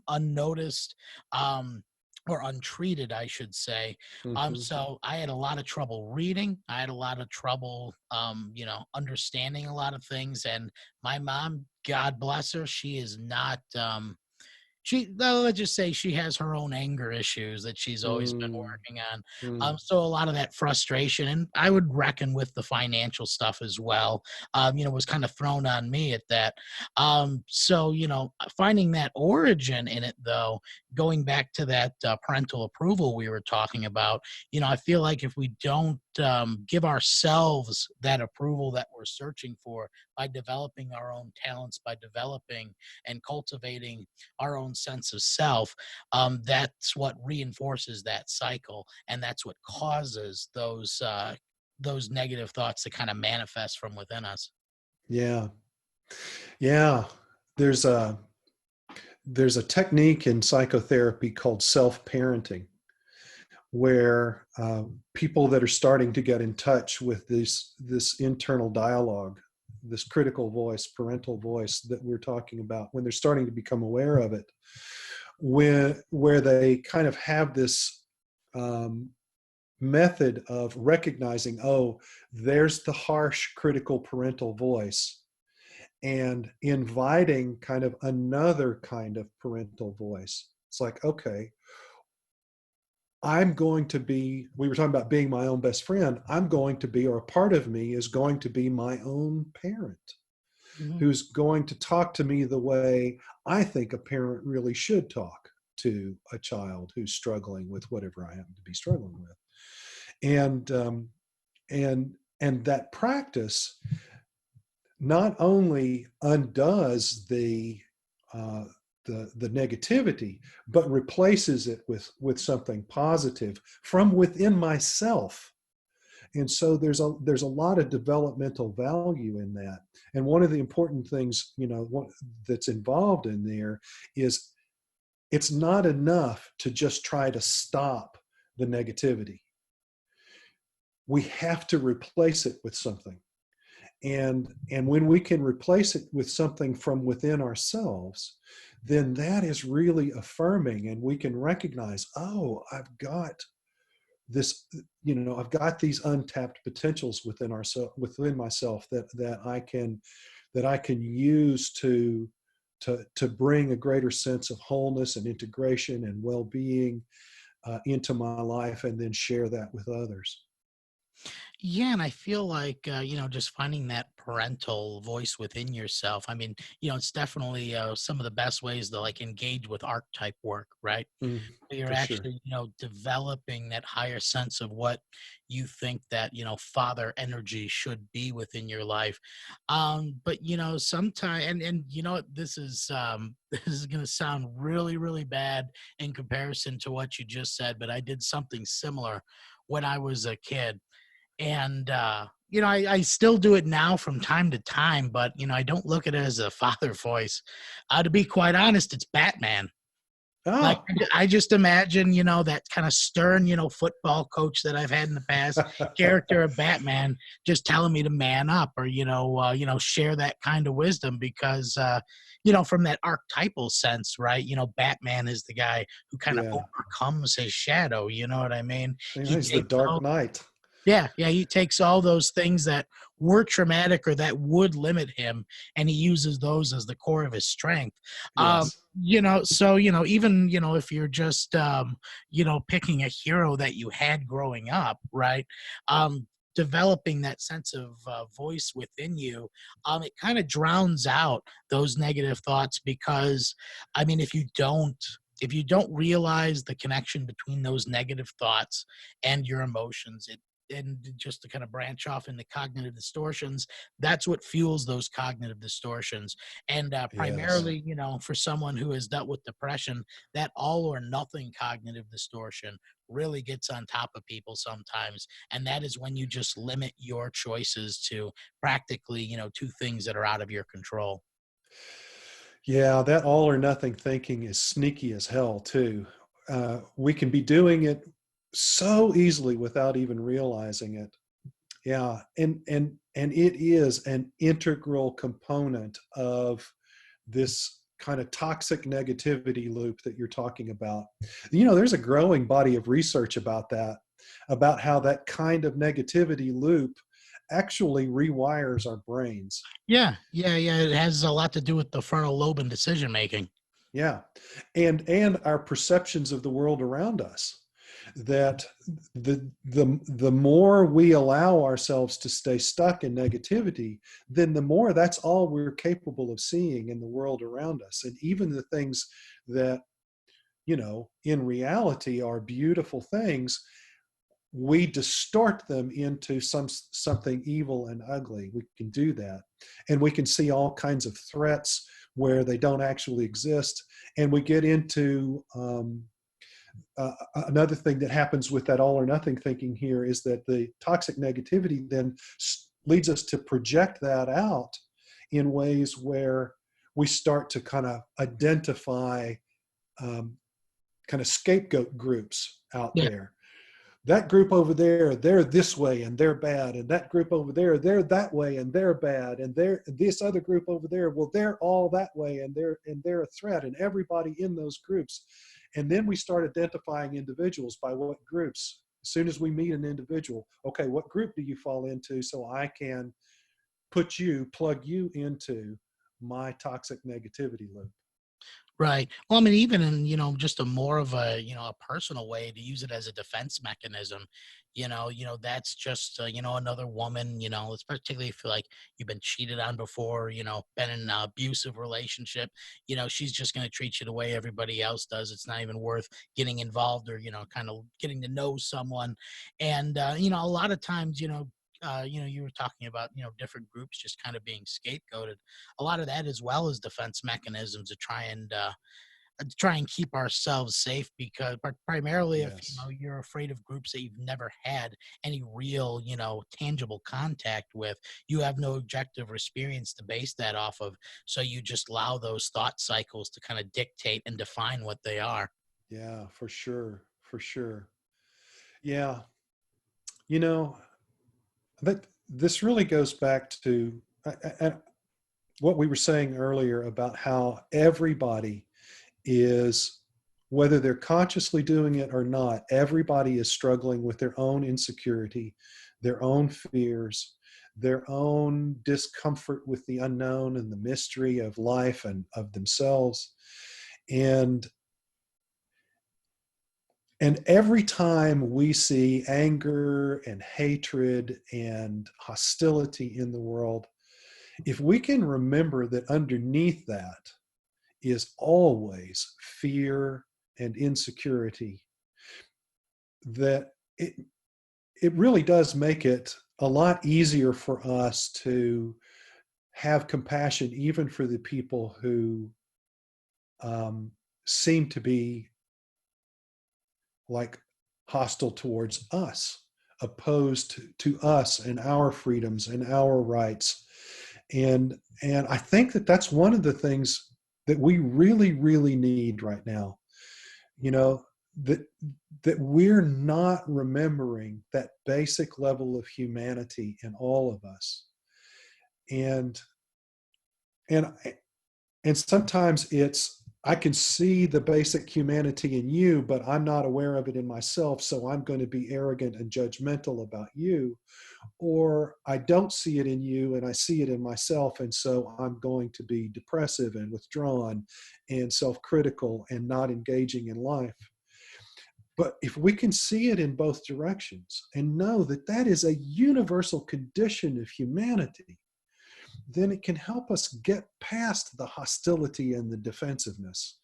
B: unnoticed, um, or untreated, I should say.
C: mhm.
B: So I had a lot of trouble reading. I had a lot of trouble, understanding a lot of things. And my mom, God bless her, she is not. Well, let's just say she has her own anger issues that she's always been
C: Mm,
B: working on.
C: mm,
B: So a lot of that frustration, and I would reckon with the financial stuff as well, was kind of thrown on me at that. So, finding that origin in it, though, going back to that parental approval we were talking about, I feel like if we don't give ourselves that approval that we're searching for by developing our own talents, by developing and cultivating our own sense of self, that's what reinforces that cycle, and that's what causes those negative thoughts to kind of manifest from within us.
C: yeah. Yeah. There's a there's a technique in psychotherapy called self-parenting, where people that are starting to get in touch with this internal dialogue this critical voice, parental voice that we're talking about, when they're starting to become aware of it, where they kind of have this method of recognizing, oh, there's the harsh critical parental voice, and inviting kind of another kind of parental voice. It's like, okay, I'm going to be, we were talking about being my own best friend. I'm going to be, or a part of me is going to be my own parent,
B: Mhm.
C: who's going to talk to me the way I think a parent really should talk to a child who's struggling with whatever I happen to be struggling with. And and that practice not only undoes uh, the negativity, but replaces it with something positive from within myself. And so there's a lot of developmental value in that. And one of the important things, that's involved in there is it's not enough to just try to stop the negativity. We have to replace it with something. And when we can replace it with something from within ourselves, then that is really affirming, and we can recognize, oh, I've got this, I've got these untapped potentials within myself that I can use to bring a greater sense of wholeness and integration and well-being into my life, and then share that with others.
B: Yeah, and I feel like just finding that parental voice within yourself. I mean, it's definitely some of the best ways to like engage with archetype work, right?
C: Mm,
B: You're
C: for sure.
B: actually, developing that higher sense of what you think that, father energy should be within your life. But sometimes, and what, this is this is gonna sound really, really bad in comparison to what you just said, but I did something similar when I was a kid. And I still do it now from time to time, but I don't look at it as a father voice. To be quite honest, it's Batman. Like,
C: Oh,
B: I just imagine, that kind of stern, football coach that I've had in the past, character of Batman, just telling me to man up, or, share that kind of wisdom because, from that archetypal sense, right? Batman is the guy who kind of
C: yeah.
B: overcomes his shadow. You know what I mean? He
C: He's the
B: takes
C: Dark
B: all
C: Knight.
B: Yeah, yeah, he takes all those things that were traumatic or that would limit him, and he uses those as the core of his strength.
C: Yes.
B: So, even, if you're just, picking a hero that you had growing up, right? Developing that sense of voice within you, it kind of drowns out those negative thoughts because, I mean, if you don't realize the connection between those negative thoughts and your emotions, and just to kind of branch off into cognitive distortions, that's what fuels those cognitive distortions. And
C: Yes.
B: primarily, for someone who has dealt with depression, that all or nothing cognitive distortion really gets on top of people sometimes. And that is when you just limit your choices to practically, two things that are out of your control.
C: Yeah, that all or nothing thinking is sneaky as hell too. We can be doing it so easily without even realizing it. Yeah, and it is an integral component of this kind of toxic negativity loop that you're talking about. There's a growing body of research about that, about how that kind of negativity loop actually rewires our brains.
B: Yeah, yeah, yeah. It has a lot to do with the frontal lobe and decision making.
C: Yeah. And our perceptions of the world around us. That the more we allow ourselves to stay stuck in negativity, then the more that's all we're capable of seeing in the world around us. And even the things that, in reality are beautiful things, we distort them into something evil and ugly. We can do that. And we can see all kinds of threats where they don't actually exist. And we get into another thing that happens with that all or nothing thinking here is that the toxic negativity then leads us to project that out in ways where we start to kind of identify kind of scapegoat groups out
B: Yeah.
C: there. that group over there, they're this way and they're bad, and that group over there, they're that way and they're bad, and they're this other group over there, well, they're all that way and they're a threat, and everybody in those groups. And then we start identifying individuals by what groups. As soon as we meet an individual, okay, what group do you fall into, so I can plug you into my toxic negativity loop.
B: Right. Well, I mean, even in, just a more of a, a personal way to use it as a defense mechanism, that's just, another woman, it's particularly if like you've been cheated on before, been in an abusive relationship, she's just going to treat you the way everybody else does. It's not even worth getting involved or, kind of getting to know someone. And, a lot of times, you were talking about, different groups just kind of being scapegoated. A lot of that as well as defense mechanisms to try and keep ourselves safe, because but primarily if
C: Yes.
B: you're afraid of groups that you've never had any real, tangible contact with, you have no objective experience to base that off of. So you just allow those thought cycles to kind of dictate and define what they are.
C: Yeah, for sure. For sure. Yeah. You know, that this really goes back to what we were saying earlier about how everybody is, whether they're consciously doing it or not, everybody is struggling with their own insecurity, their own fears, their own discomfort with the unknown and the mystery of life and of themselves. And every time we see anger and hatred and hostility in the world, if we can remember that underneath that is always fear and insecurity, that it really does make it a lot easier for us to have compassion even for the people who seem to be like hostile towards us, opposed to us and our freedoms and our rights. And I think that that's one of the things that we really, really need right now. You know, that we're not remembering that basic level of humanity in all of us. And and and sometimes it's, I can see the basic humanity in you, but I'm not aware of it in myself, so I'm going to be arrogant and judgmental about you. Or I don't see it in you and I see it in myself, and so I'm going to be depressive and withdrawn and self-critical and not engaging in life. But if we can see it in both directions and know that that is a universal condition of humanity, then it can help us get past the hostility and the defensiveness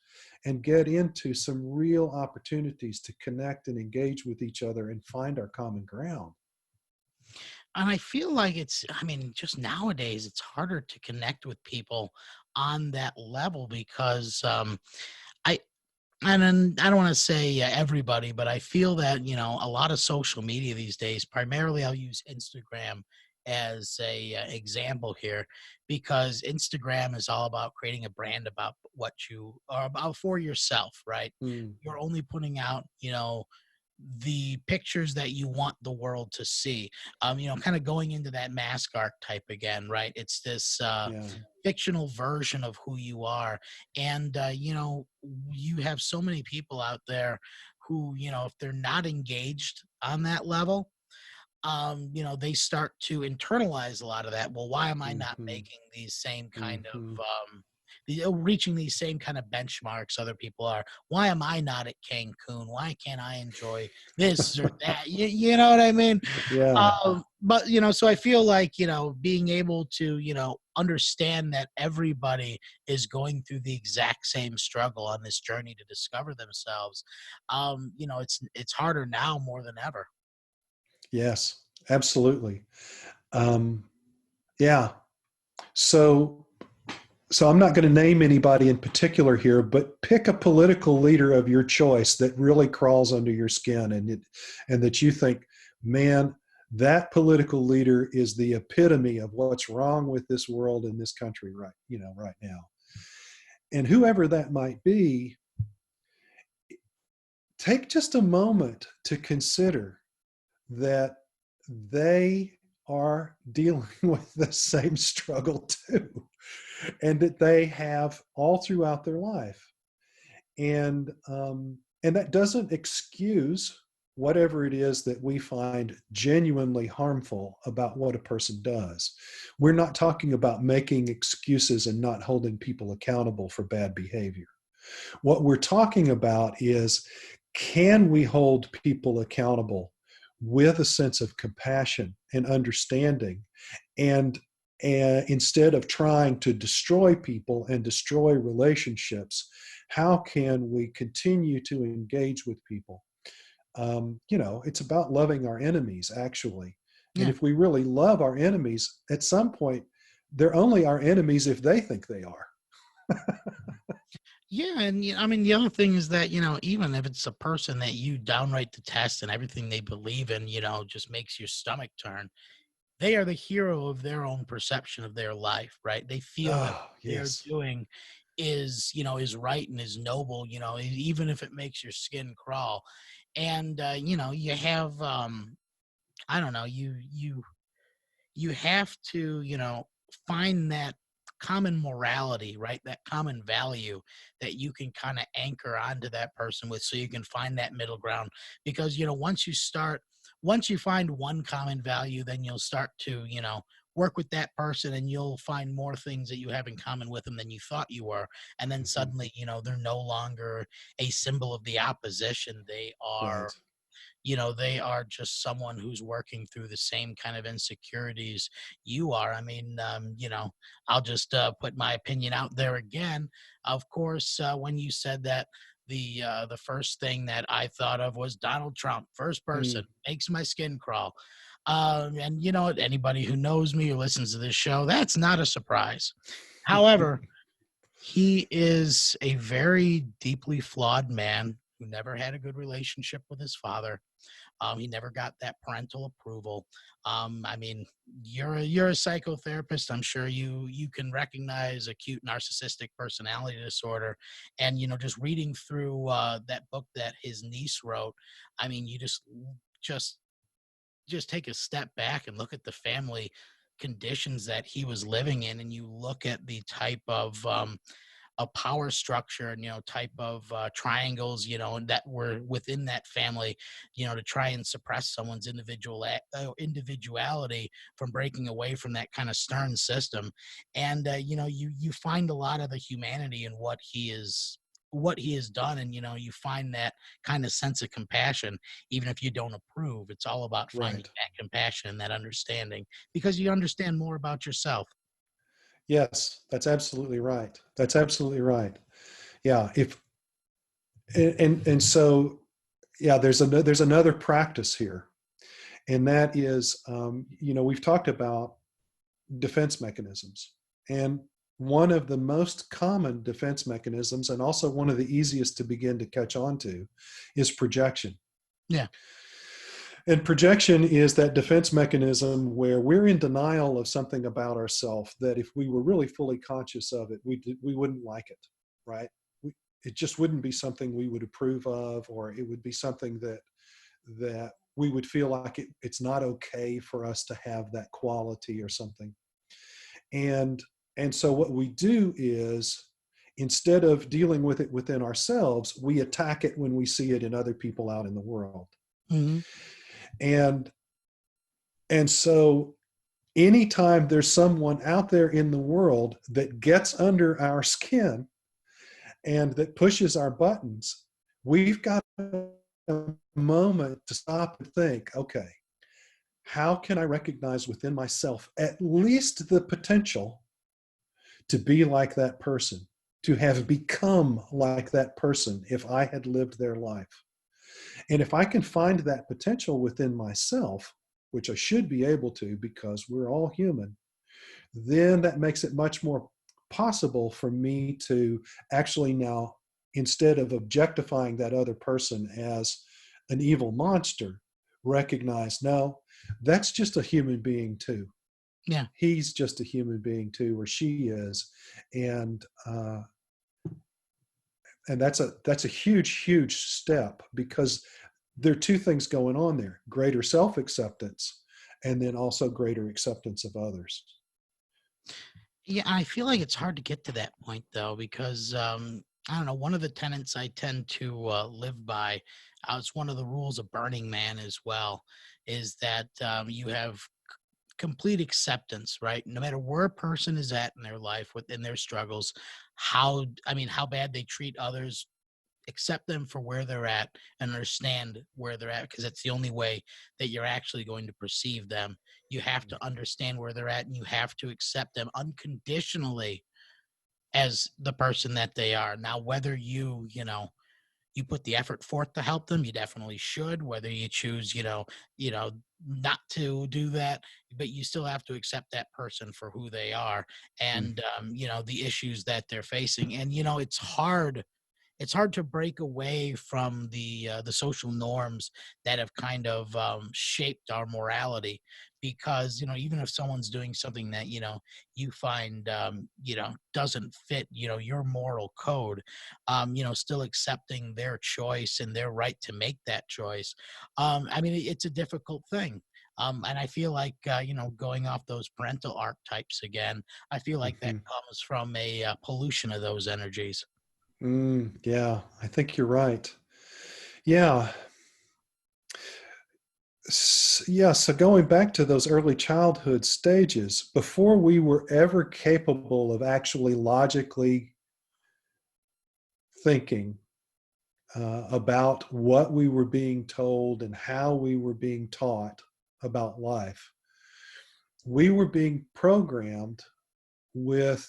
C: and get into some real opportunities to connect and engage with each other and find our common ground.
B: And I feel like I mean, just nowadays, it's harder to connect with people on that level because I, and then I don't want to say everybody, but I feel that, a lot of social media these days, primarily I'll use Instagram as a example here, because Instagram is all about creating a brand about what you are about for yourself, right?
C: Mm,
B: You're only putting out, the pictures that you want the world to see. Kind of going into that mask archetype again, right? It's this
C: yeah.
B: fictional version of who you are. And you have so many people out there who, if they're not engaged on that level, they start to internalize a lot of that. Well, why am I not
C: Mm-hmm,
B: making these same kind of
C: mm-hmm.
B: reaching these same kind of benchmarks other people are? Why am I not at Cancun? Why can't I enjoy this or that? You know what I mean?
C: Yeah.
B: But so I feel like, being able to, understand that everybody is going through the exact same struggle on this journey to discover themselves. It's harder now more than ever.
C: Yes, absolutely. Um, yeah. So, I'm not going to name anybody in particular here, but pick a political leader of your choice that really crawls under your skin, and that you think, man, that political leader is the epitome of what's wrong with this world and this country right now. And whoever that might be, take just a moment to consider that they are dealing with the same struggle too, and that they have all throughout their life. And that doesn't excuse whatever it is that we find genuinely harmful about what a person does. We're not talking about making excuses and not holding people accountable for bad behavior. What we're talking about is, can we hold people accountable with a sense of compassion and understanding, and instead of trying to destroy people and destroy relationships, how can we continue to engage with people? It's about loving our enemies, actually. And
B: Yeah.
C: if we really love our enemies, at some point, they're only our enemies if they think they are.
B: Yeah, and I mean, the other thing is that, even if it's a person that you downright detest and everything they believe in, just makes your stomach turn, they are the hero of their own perception of their life, right? They feel that
C: Oh,
B: what they're
C: yes.
B: doing is right and is noble, even if it makes your skin crawl. And you have I don't know, you have to, find that common morality, right? That common value that you can kind of anchor onto that person with, so you can find that middle ground. Because, once you find one common value, then you'll start to, work with that person, and you'll find more things that you have in common with them than you thought you were. And then
C: Mhm.
B: suddenly, they're no longer a symbol of the opposition.
C: Right.
B: They are just someone who's working through the same kind of insecurities you are. I mean, I'll just put my opinion out there again. Of course, when you said that, the first thing that I thought of was Donald Trump, first person,
C: Mm.
B: makes my skin crawl. And anybody who knows me or listens to this show, that's not a surprise. However, he is a very deeply flawed man who never had a good relationship with his father. He never got that parental approval. I mean, you're a psychotherapist. I'm sure you can recognize acute narcissistic personality disorder, and just reading through that book that his niece wrote. I mean, you just just take a step back and look at the family conditions that he was living in, and you look at the type of a power structure and type of triangles that were within that family, to try and suppress someone's individuality from breaking away from that kind of stern system. And you find a lot of the humanity in what he has done, and you find that kind of sense of compassion. Even if you don't approve, it's all about finding
C: Right.
B: that compassion and that understanding, because you understand more about yourself.
C: Yes, that's absolutely right. That's absolutely right. Yeah. If and so yeah, there's another practice here, and that is, we've talked about defense mechanisms, and one of the most common defense mechanisms, and also one of the easiest to begin to catch on to, is projection.
B: Yeah.
C: And projection is that defense mechanism where we're in denial of something about ourselves that if we were really fully conscious of it, we wouldn't like it, right? It just wouldn't be something we would approve of, or it would be something that we would feel like it's not okay for us to have that quality or something. And and so what we do is, instead of dealing with it within ourselves, we attack it when we see it in other people out in the world.
B: Hmm.
C: And and so anytime there's someone out there in the world that gets under our skin and that pushes our buttons, we've got a moment to stop and think, okay, how can I recognize within myself at least the potential to be like that person, to have become like that person if I had lived their life? And if I can find that potential within myself, which I should be able to because we're all human, then that makes it much more possible for me to actually now, instead of objectifying that other person as an evil monster, recognize, no, that's just a human being too.
B: Yeah.
C: He's just a human being too, or she is. And and that's a huge step, because there are two things going on there: greater self-acceptance, and then also greater acceptance of others.
B: Yeah, I feel like it's hard to get to that point though, because I don't know. One of the tenets I tend to live by, it's one of the rules of Burning Man as well, is that you have complete acceptance, right? No matter where a person is at in their life, within their struggles, how bad they treat others, accept them for where they're at and understand where they're at, because it's the only way that you're actually going to perceive them. You have to understand where they're at, and you have to accept them unconditionally as the person that they are. Now, whether you put the effort forth to help them, you definitely should. Whether you choose, not to do that, but you still have to accept that person for who they are,
C: Mm.
B: and the issues that they're facing. And it's hard to break away from the social norms that have kind of shaped our morality, because even if someone's doing something that you find doesn't fit your moral code, still accepting their choice and their right to make that choice. I mean, it's a difficult thing. And I feel like, going off those parental archetypes again, I feel like that
C: Hmm.
B: comes from a pollution of those energies.
C: Yeah, I think you're right. Yeah. Yeah, so going back to those early childhood stages, before we were ever capable of actually logically thinking about what we were being told and how we were being taught about life, we were being programmed with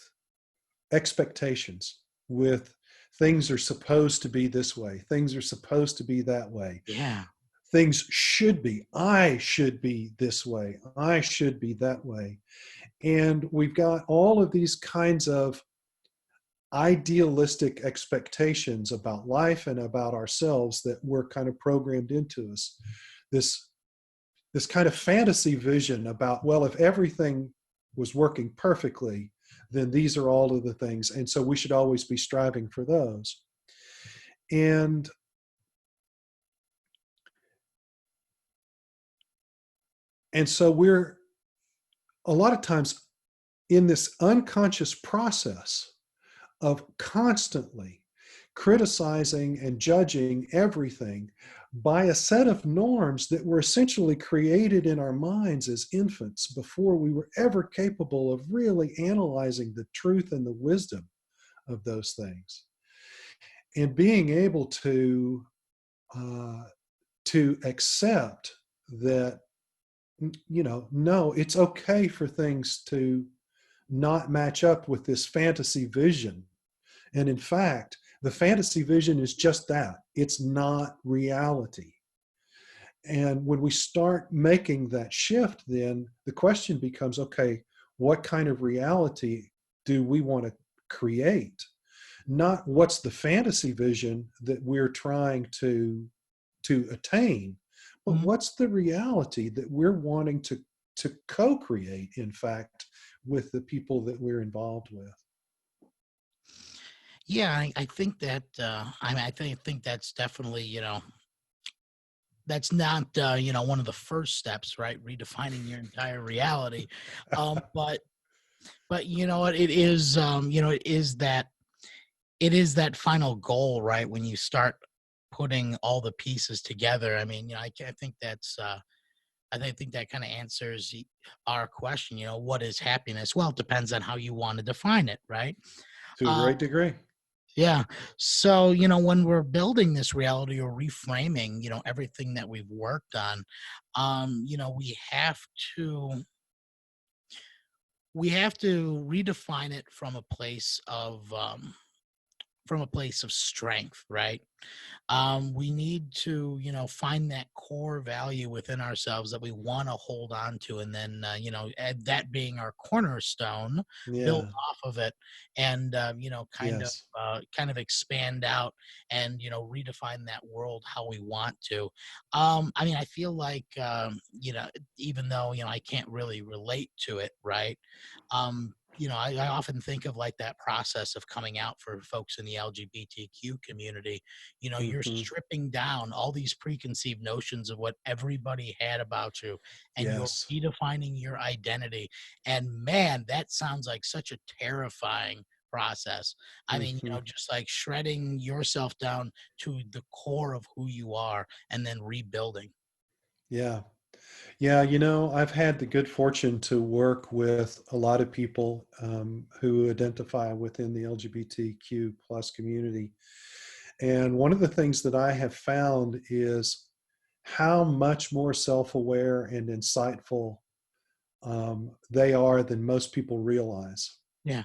C: expectations, with things are supposed to be this way, things are supposed to be that way,
B: Yeah.
C: things should be, I should be this way, I should be that way. And we've got all of these kinds of idealistic expectations about life and about ourselves that were kind of programmed into us. This kind of fantasy vision about, well, if everything was working perfectly, then these are all of the things, and so we should always be striving for those. And so we're a lot of times in this unconscious process of constantly criticizing and judging everything by a set of norms that were essentially created in our minds as infants before we were ever capable of really analyzing the truth and the wisdom of those things, and being able uh, to accept that, no, it's okay for things to not match up with this fantasy vision. And in fact, the fantasy vision is just that, it's not reality. And when we start making that shift, then the question becomes, okay, what kind of reality do we want to create? Not what's the fantasy vision that we're trying to attain, but
B: Mhm.
C: what's the reality that we're wanting to co-create, in fact, with the people that we're involved with.
B: Yeah, I think that I think that's definitely, that's not one of the first steps, right? Redefining your entire reality. But you know what? It is that final goal, right? When you start putting all the pieces together. I mean, I think I think that kind of answers our question. What is happiness? Well, it depends on how you want to define it, right?
C: To a
B: Uh,
C: great degree.
B: Yeah. So, when we're building this reality or reframing, everything that we've worked on, we have to redefine it from a place of strength, right? We need to find that core value within ourselves that we want to hold on to, and then that being our cornerstone, build
C: Yeah.
B: off of it, and
C: Yes.
B: kind of expand out, and redefine that world how we want to. I mean, I feel like even though I can't really relate to it, right? um I often think of like that process of coming out for folks in the LGBTQ community. You're
C: Hmm.
B: stripping down all these preconceived notions of what everybody had about you, and you're
C: Yes.
B: redefining your identity. And man, that sounds like such a terrifying process. I mean,
C: Hmm.
B: just like shredding yourself down to the core of who you are and then rebuilding.
C: Yeah. Yeah, I've had the good fortune to work with a lot of people who identify within the LGBTQ plus community. And one of the things that I have found is how much more self-aware and insightful they are than most people realize.
B: Yeah.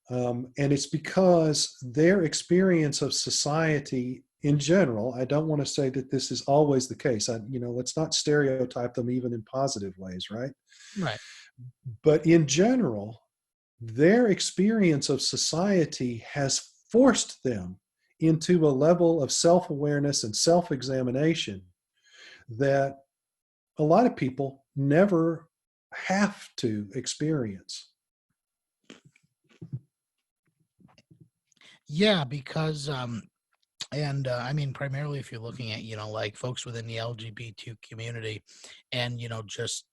C: And it's because their experience of society in general, I don't want to say that this is always the case. Let's not stereotype them even in positive ways, right?
B: Right.
C: But in general, their experience of society has forced them into a level of self awareness and self examination that a lot of people never have to experience.
B: Yeah, because and I mean, primarily if you're looking at, like folks within the LGBT community and, just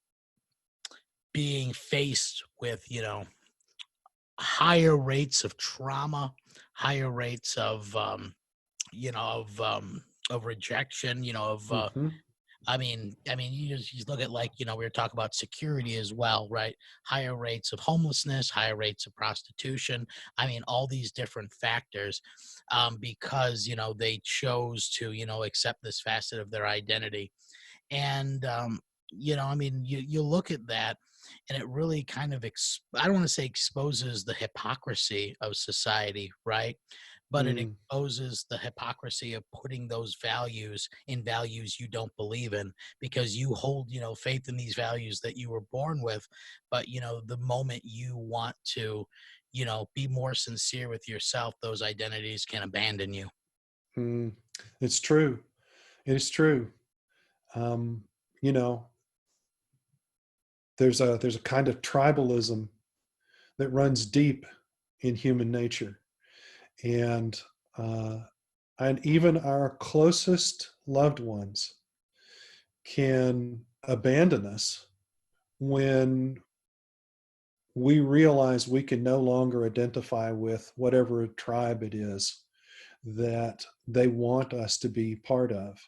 B: being faced with, higher rates of trauma, higher rates of rejection,
C: Mm-hmm.
B: I mean, you look at like, we were talking about security as well, right? Higher rates of homelessness, higher rates of prostitution. I mean, all these different factors, because they chose to accept this facet of their identity. And I mean, you look at that, and it really kind of I don't want to say exposes the hypocrisy of society, right? But it
C: Mm,
B: exposes the hypocrisy of putting those values in values you don't believe in, because you hold faith in these values that you were born with. But the moment you want to be more sincere with yourself, those identities can abandon you.
C: mm. It's true. It is true. Um, you know, there's a kind of tribalism that runs deep in human nature, and uh, and even our closest loved ones can abandon us when we realize we can no longer identify with whatever tribe it is that they want us to be part of.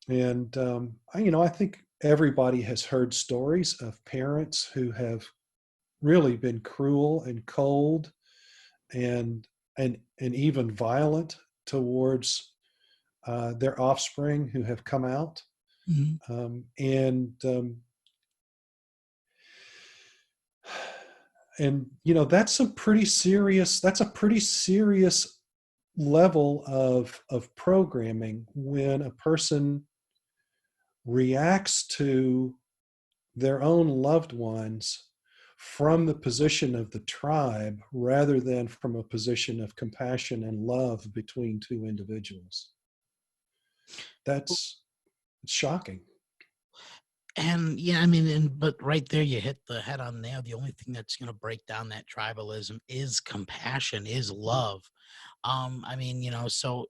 C: And I think everybody has heard stories of parents who have really been cruel and cold and and even violent towards their offspring who have come out.
B: Mhm.
C: And that's a pretty serious. That's a pretty serious level of programming when a person reacts to their own loved ones from the position of the tribe rather than from a position of compassion and love between two individuals. That's shocking.
B: And yeah, I mean, but right there, you hit the head on nail. The only thing that's going to break down that tribalism is compassion, is love. I mean, so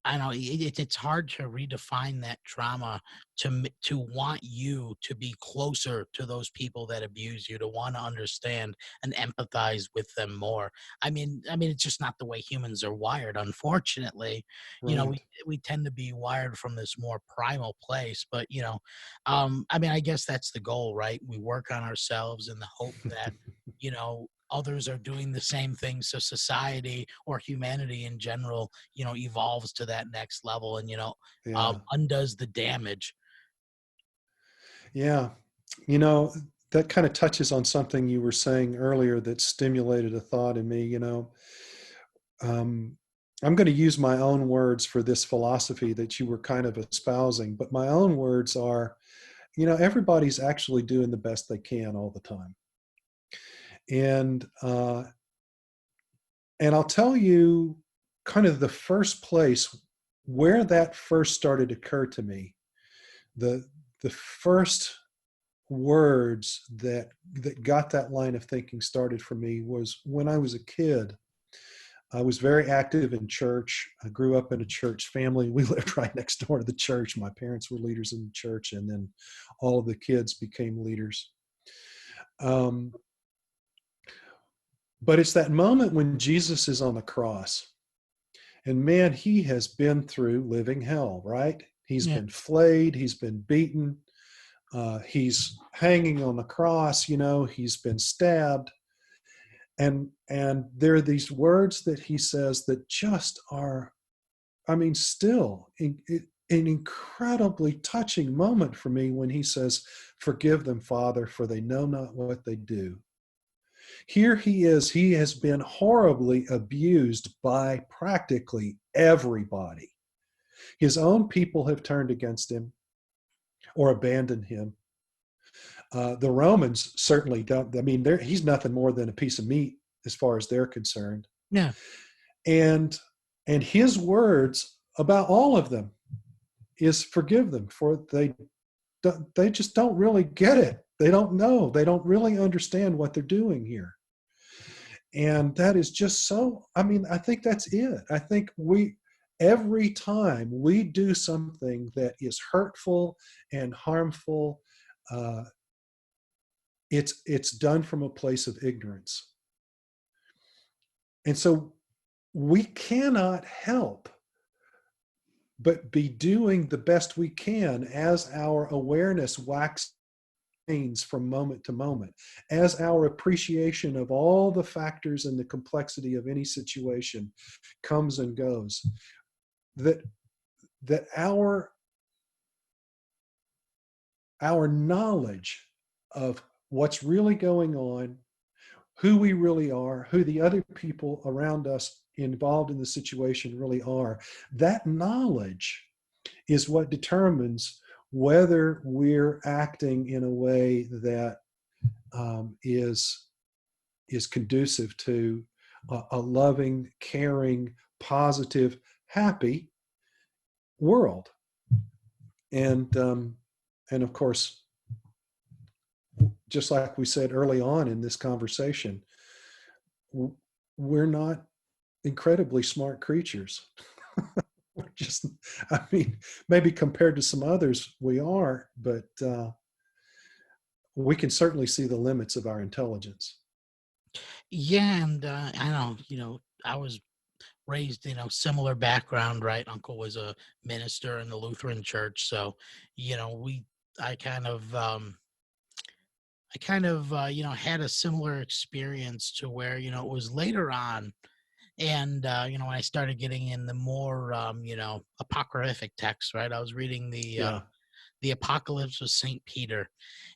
B: I know it's hard to redefine that trauma to want you to be closer to those people that abuse you, to want to understand and empathize with them more. I mean, it's just not the way humans are wired, unfortunately. We
C: Right.
B: we tend to be wired from this more primal place, but I mean, I guess that's the goal, right? We work on ourselves in the hope that others are doing the same thing, so society or humanity in general evolves to that next level, and
C: Yeah.
B: undoes the damage.
C: Yeah. You know, that kind of touches on something you were saying earlier that stimulated a thought in me. Um, I'm going to use my own words for this philosophy that you were kind of espousing, but my own words are, everybody's actually doing the best they can all the time. And I'll tell you kind of the first place where that first started to occur to me. The the first words that got that line of thinking started for me was when I was a kid. I was very active in church. I grew up in a church family. We lived right next door to the church. My parents were leaders in the church, and then all of the kids became leaders. Um, but it's that moment when Jesus is on the cross. And man, he has been through living hell, right? He's
B: Yeah.
C: been flayed, he's been beaten, he's hanging on the cross, he's been stabbed. And there are these words that he says that just are, I mean, still an incredibly touching moment for me when he says, "Forgive them, Father, for they know not what they do." Here he is, he has been horribly abused by practically everybody. His own people have turned against him or abandoned him. The Romans certainly don't. I mean, he's nothing more than a piece of meat as far as they're concerned.
B: Yeah.
C: And his words about all of them is forgive them, for they just don't really get it. They don't know. They don't really understand what they're doing here. And that is just so, I mean, I think that's it. I think every time we do something that is hurtful and harmful, it's done from a place of ignorance. And so we cannot help but be doing the best we can as our awareness waxes from moment to moment, as our appreciation of all the factors and the complexity of any situation comes and goes, that our knowledge of what's really going on, who we really are, who the other people around us involved in the situation really are, that knowledge is what determines whether we're acting in a way that is conducive to a loving, caring, positive, happy world. And of course, just like we said early on in this conversation, we're not incredibly smart creatures. We're just, I mean, maybe compared to some others we are, but we can certainly see the limits of our intelligence.
B: Yeah, and I know, I was raised, similar background, right? Uncle was a minister in the Lutheran church, so we, I kind of, had a similar experience to where it was later on, and when I started getting in the more, apocryphic texts, right? I was reading
C: Yeah.
B: the Apocalypse of Saint Peter,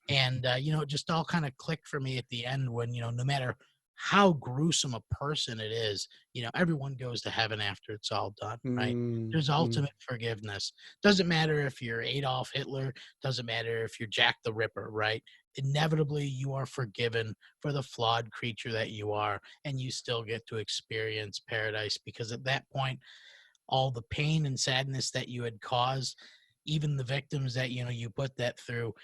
B: and it just all kind of clicked for me at the end when no matter how gruesome a person it is, everyone goes to heaven after it's all done, right? There's
C: Mm-hmm.
B: ultimate forgiveness. Doesn't matter if you're Adolf Hitler, doesn't matter if you're Jack the Ripper, right? Inevitably you are forgiven for the flawed creature that you are, and you still get to experience paradise, because at that point all the pain and sadness that you had caused, even the victims that you put that through,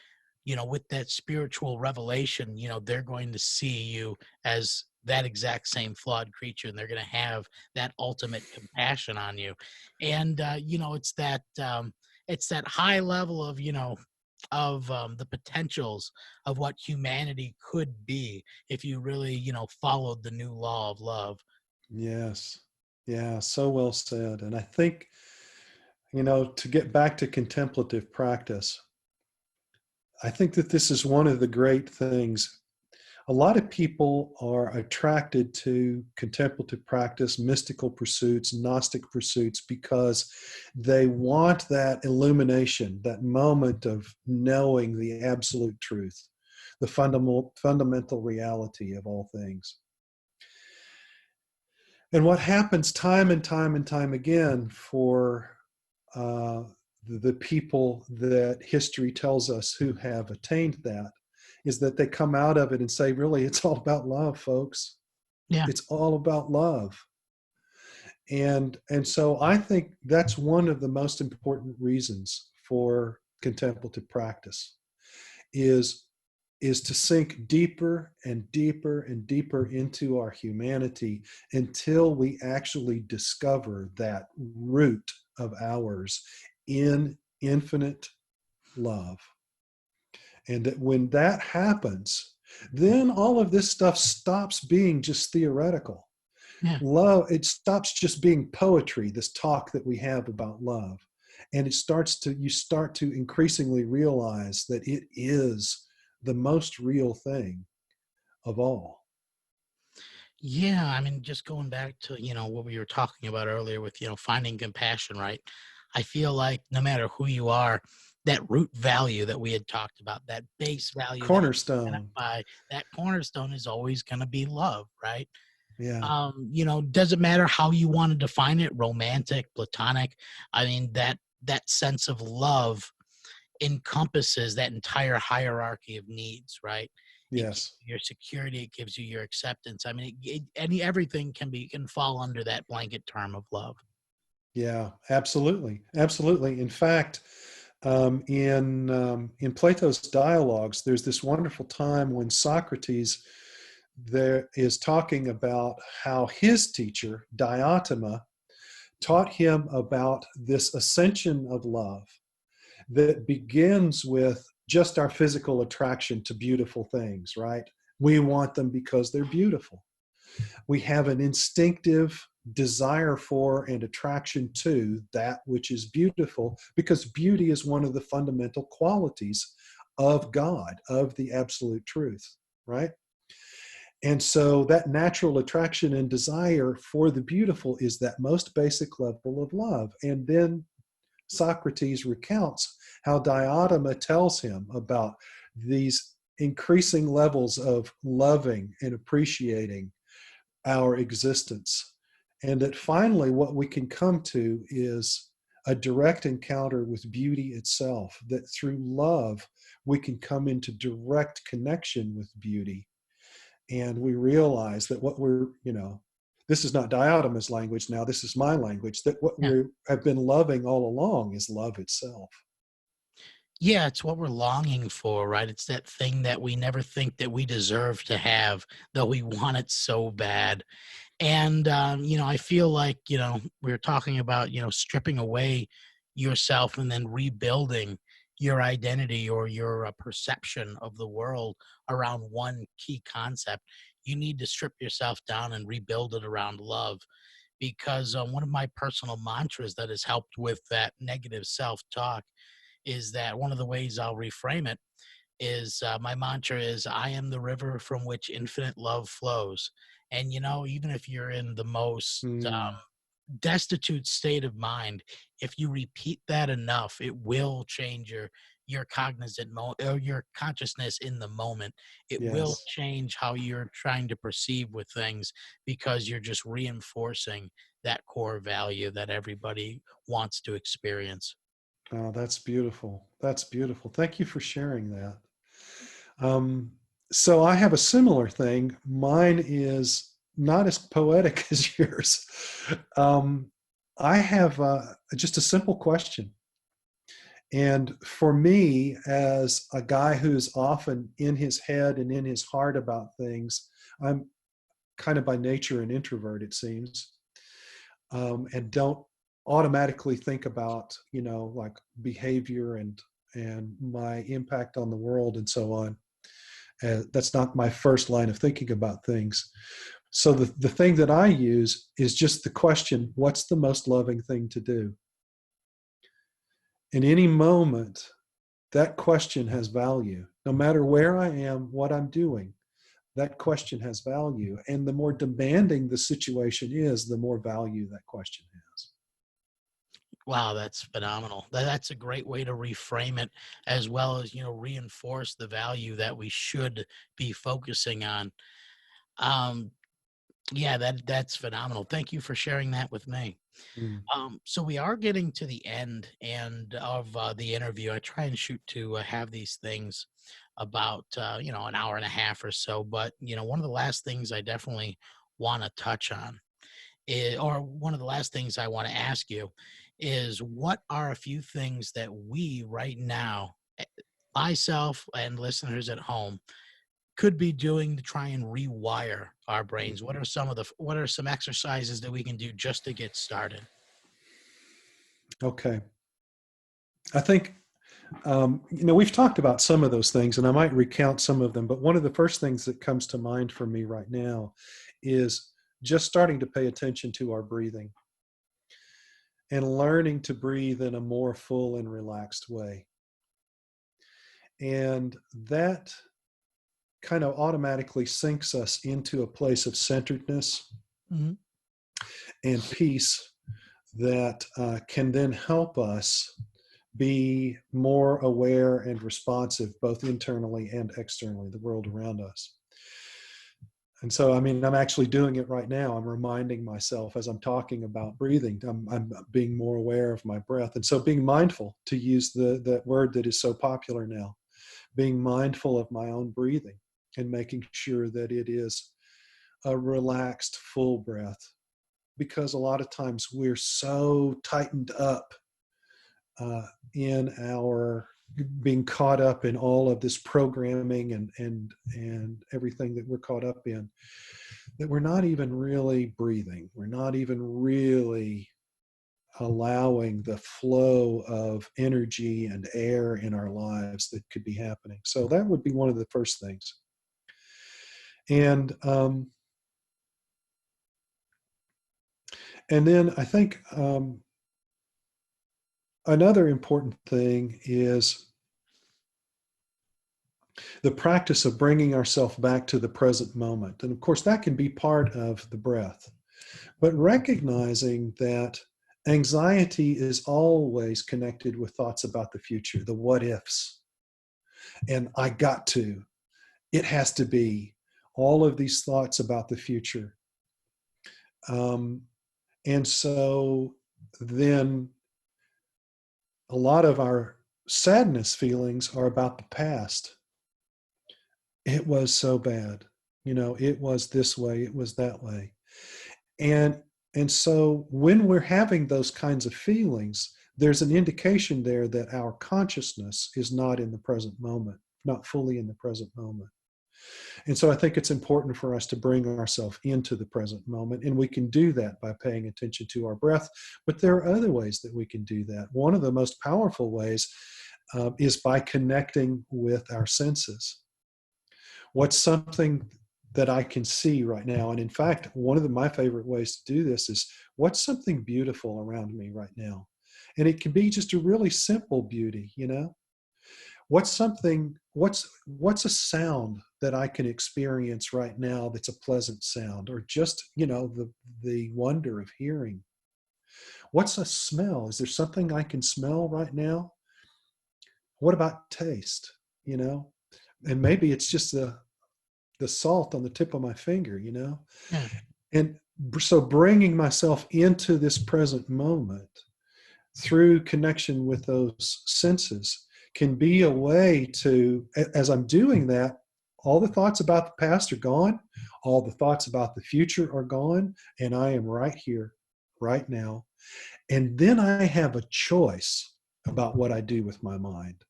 B: with that spiritual revelation, they're going to see you as that exact same flawed creature, and they're going to have that ultimate compassion on you. And it's that high level of the potentials of what humanity could be if you really followed the new law of love.
C: Yes. Yeah, so well said. And I think, to get back to contemplative practice, I think that this is one of the great things. A lot of people are attracted to contemplative practice, mystical pursuits, Gnostic pursuits, because they want that illumination, that moment of knowing the absolute truth, the fundamental reality of all things. And what happens time and time and time again for uh, the people that history tells us who have attained that is that they come out of it and say, really, it's all about love, folks.
B: Yeah.
C: It's all about love. And so I think that's one of the most important reasons for contemplative practice is is to sink deeper and deeper and deeper into our humanity until we actually discover that root of ours in infinite love. And that when that happens, then all of this stuff stops being just theoretical.
B: Yeah.
C: Love, it stops just being poetry, this talk that we have about love. And you start to increasingly realize that it is the most real thing of all.
B: Yeah, I mean, just going back to, what we were talking about earlier with, finding compassion, right? I feel like no matter who you are, that root value that we had talked about, that base value that you
C: Cornerstone.
B: identify, that cornerstone is always going to be love, right?
C: Yeah.
B: Doesn't matter how you want to define it, romantic, platonic. I mean, that sense of love encompasses that entire hierarchy of needs, right? It gives
C: Yes.
B: you your security, it gives you your acceptance. I mean, everything can fall under that blanket term of love.
C: Yeah, absolutely. Absolutely. In fact, in Plato's dialogues, there's this wonderful time when Socrates there is talking about how his teacher, Diotima, taught him about this ascension of love that begins with just our physical attraction to beautiful things, right? We want them because they're beautiful. We have an instinctive desire for and attraction to that which is beautiful because beauty is one of the fundamental qualities of God, of the absolute truth, right? And so that natural attraction and desire for the beautiful is that most basic level of love. And then Socrates recounts how Diotima tells him about these increasing levels of loving and appreciating our existence. And that finally, what we can come to is a direct encounter with beauty itself, that through love, we can come into direct connection with beauty. And we realize that what this is not Diotima's language now, this is my language, that what
B: Yeah.
C: we have been loving all along is love itself.
B: Yeah, it's what we're longing for, right? It's that thing that we never think that we deserve to have, though we want it so bad. And, I feel like, we were talking about, stripping away yourself and then rebuilding your identity or your perception of the world around one key concept. You need to strip yourself down and rebuild it around love. Because one of my personal mantras that has helped with that negative self talk is that one of the ways I'll reframe it is my mantra is I am the river from which infinite love flows. And even if you're in the most
C: Mm,
B: destitute state of mind, if you repeat that enough, it will change your cognizant or your consciousness in the moment. It will
C: yes.
B: change how you're trying to perceive with things because you're just reinforcing that core value that everybody wants to experience.
C: Oh, that's beautiful. That's beautiful. Thank you for sharing that. Um, so I have a similar thing. Mine is not as poetic as yours. Um, I have just a simple question. And for me, as a guy who's often in his head and in his heart about things, I'm kind of by nature an introvert, it seems, and don't automatically think about, like behavior and my impact on the world and so on. That's not my first line of thinking about things. So the thing that I use is just the question, what's the most loving thing to do? In any moment, that question has value. No matter where I am, what I'm doing, that question has value. And the more demanding the situation is, the more value that question has.
B: Wow, that's phenomenal. That's a great way to reframe it, as well as, reinforce the value that we should be focusing on. Um, yeah, that's phenomenal. Thank you for sharing that with me.
C: Mm,
B: So we are getting to the end and of the interview. I try and shoot to have these things about an hour and a half or so. But one of the last things I definitely want to touch on or one of the last things I want to ask you is what are a few things that we right now myself and listeners at home could be doing to try and rewire our brains? What are some exercises that we can do just to get started?
C: Okay. I think, we've talked about some of those things, and I might recount some of them, but one of the first things that comes to mind for me right now is just starting to pay attention to our breathing and learning to breathe in a more full and relaxed way. And that kind of automatically sinks us into a place of centeredness
B: Mhm.
C: and peace that can then help us be more aware and responsive, both internally and externally, the world around us. And so, I'm actually doing it right now. I'm reminding myself as I'm talking about breathing, I'm being more aware of my breath. And so being mindful, to use that word that is so popular now, being mindful of my own breathing and making sure that it is a relaxed, full breath. Because a lot of times we're so tightened up in our being caught up in all of this programming and everything that we're caught up in, that we're not even really breathing. We're not even really allowing the flow of energy and air in our lives that could be happening. So that would be one of the first things. And then I think another important thing is the practice of bringing ourselves back to the present moment. And of course, that can be part of the breath, but recognizing that anxiety is always connected with thoughts about the future, the what ifs, and I got to, it has to be, all of these thoughts about the future. And so then a lot of our sadness feelings are about the past. It was so bad. It was this way, it was that way. And so when we're having those kinds of feelings, there's an indication there that our consciousness is not in the present moment, not fully in the present moment. And so I think it's important for us to bring ourselves into the present moment. And we can do that by paying attention to our breath. But there are other ways that we can do that. One of the most powerful ways is by connecting with our senses. What's something that I can see right now? And in fact, one of my favorite ways to do this is, what's something beautiful around me right now? And it can be just a really simple beauty, What's a sound that I can experience right now that's a pleasant sound, or just, the wonder of hearing? What's a smell? Is there something I can smell right now? What about taste? And maybe it's just the salt on the tip of my finger,
B: Yeah.
C: And so bringing myself into this present moment through connection with those senses can be a way to, as I'm doing that, all the thoughts about the past are gone, all the thoughts about the future are gone, and I am right here, right now. And then I have a choice about what I do with my mind.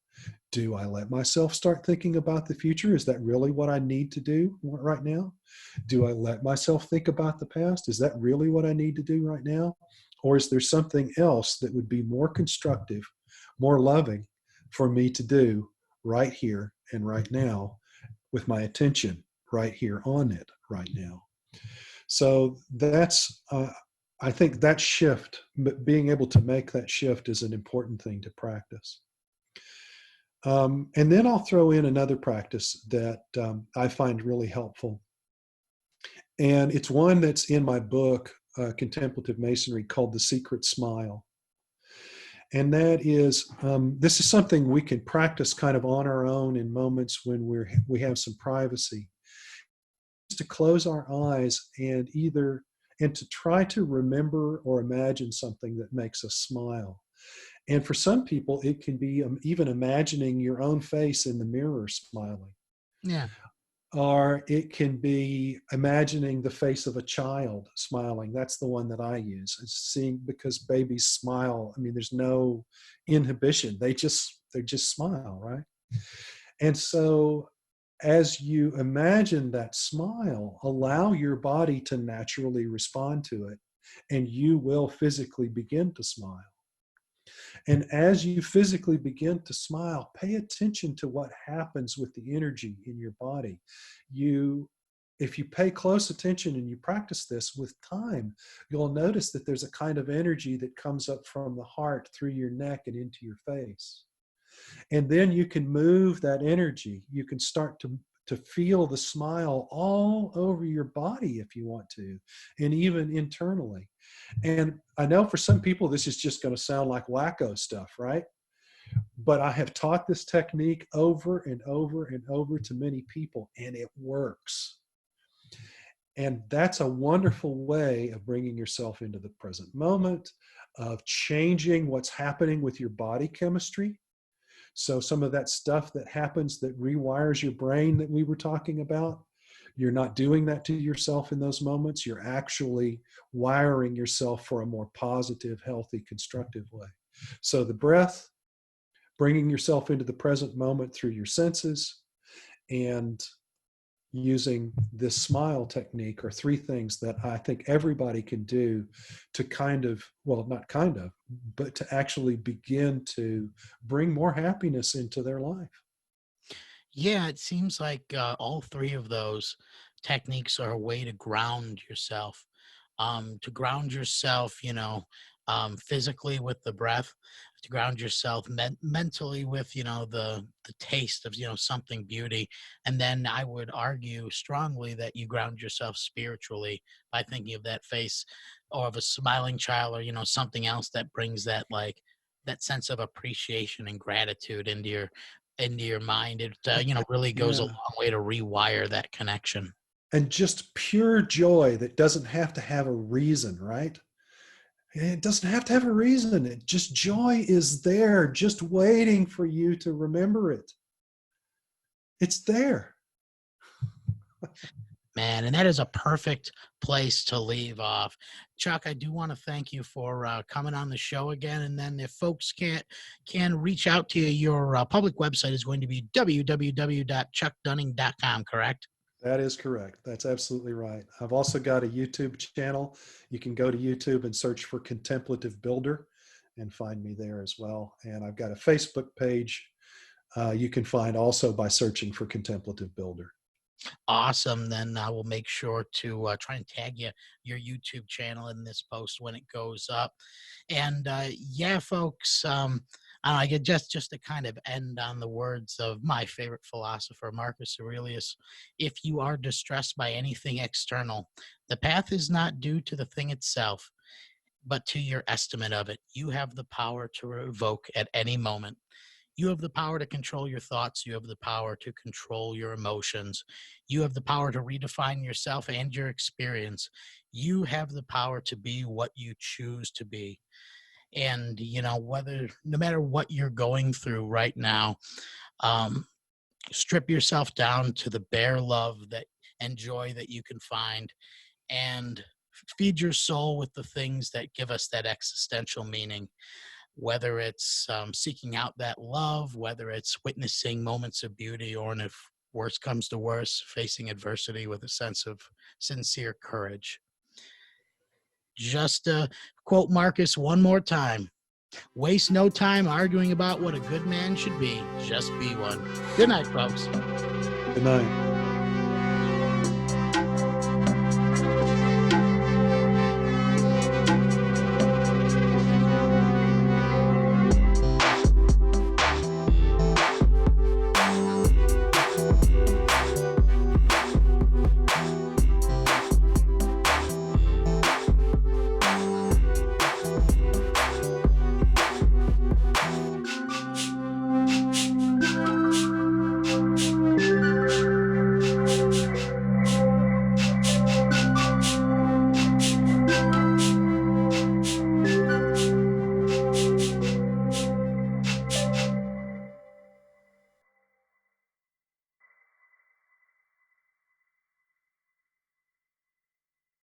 C: Do I let myself start thinking about the future? Is that really what I need to do right now? Do I let myself think about the past? Is that really what I need to do right now? Or is there something else that would be more constructive, more loving for me to do right here and right now, with my attention right here on it right now? So I think that shift, being able to make that shift, is an important thing to practice. And then I'll throw in another practice that I find really helpful. And it's one that's in my book, Contemplative Masonry, called The Secret Smile. And that is, this is something we can practice kind of on our own in moments when we have some privacy. Just to close our eyes and to try to remember or imagine something that makes us smile. And for some people, it can be even imagining your own face in the mirror smiling.
B: Yeah.
C: Or it can be imagining the face of a child smiling. That's the one that I use. It's seeing, because babies smile. There's no inhibition. They just smile, right? And so as you imagine that smile, allow your body to naturally respond to it, and you will physically begin to smile. And as you physically begin to smile, pay attention to what happens with the energy in your body. If you pay close attention and you practice this with time, you'll notice that there's a kind of energy that comes up from the heart through your neck and into your face. And then you can move that energy. You can start to feel the smile all over your body if you want to, and even internally. And I know for some people, this is just going to sound like wacko stuff, right? But I have taught this technique over and over and over to many people, and it works. And that's a wonderful way of bringing yourself into the present moment, of changing what's happening with your body chemistry. So some of that stuff that happens that rewires your brain that we were talking about, you're not doing that to yourself in those moments. You're actually wiring yourself for a more positive, healthy, constructive way. So the breath, bringing yourself into the present moment through your senses, and using this smile technique are three things that I think everybody can do to but to actually begin to bring more happiness into their life.
B: Yeah, it seems like all three of those techniques are a way to ground yourself. Physically with the breath, to ground yourself mentally with, the taste of, something beauty. And then I would argue strongly that you ground yourself spiritually by thinking of that face or of a smiling child, or, something else that brings that, like, that sense of appreciation and gratitude into your mind. It really goes a
C: Yeah.
B: long way to rewire that connection.
C: And just pure joy that doesn't have to have a reason, right? It doesn't have to have a reason. Joy is there, just waiting for you to remember it. It's there.
B: Man, and that is a perfect place to leave off. Chuck, I do want to thank you for coming on the show again. And then if folks can reach out to you, your public website is going to be www.chuckdunning.com, correct?
C: That is correct. That's absolutely right. I've also got a YouTube channel. You can go to YouTube and search for Contemplative Builder and find me there as well. And I've got a Facebook page you can find also by searching for Contemplative Builder.
B: Awesome. Then I will make sure to try and tag your YouTube channel in this post when it goes up. And yeah, folks, I get just to kind of end on the words of my favorite philosopher, Marcus Aurelius. If you are distressed by anything external, the path is not due to the thing itself, but to your estimate of it. You have the power to revoke at any moment. You have the power to control your thoughts. You have the power to control your emotions. You have the power to redefine yourself and your experience. You have the power to be what you choose to be. And, no matter what you're going through right now, strip yourself down to the bare love and joy that you can find, and feed your soul with the things that give us that existential meaning. Whether it's seeking out that love, whether it's witnessing moments of beauty, or, and if worse comes to worse, facing adversity with a sense of sincere courage. Just to quote Marcus one more time: waste no time arguing about what a good man should be. Just be one. Good night, folks.
C: Good night.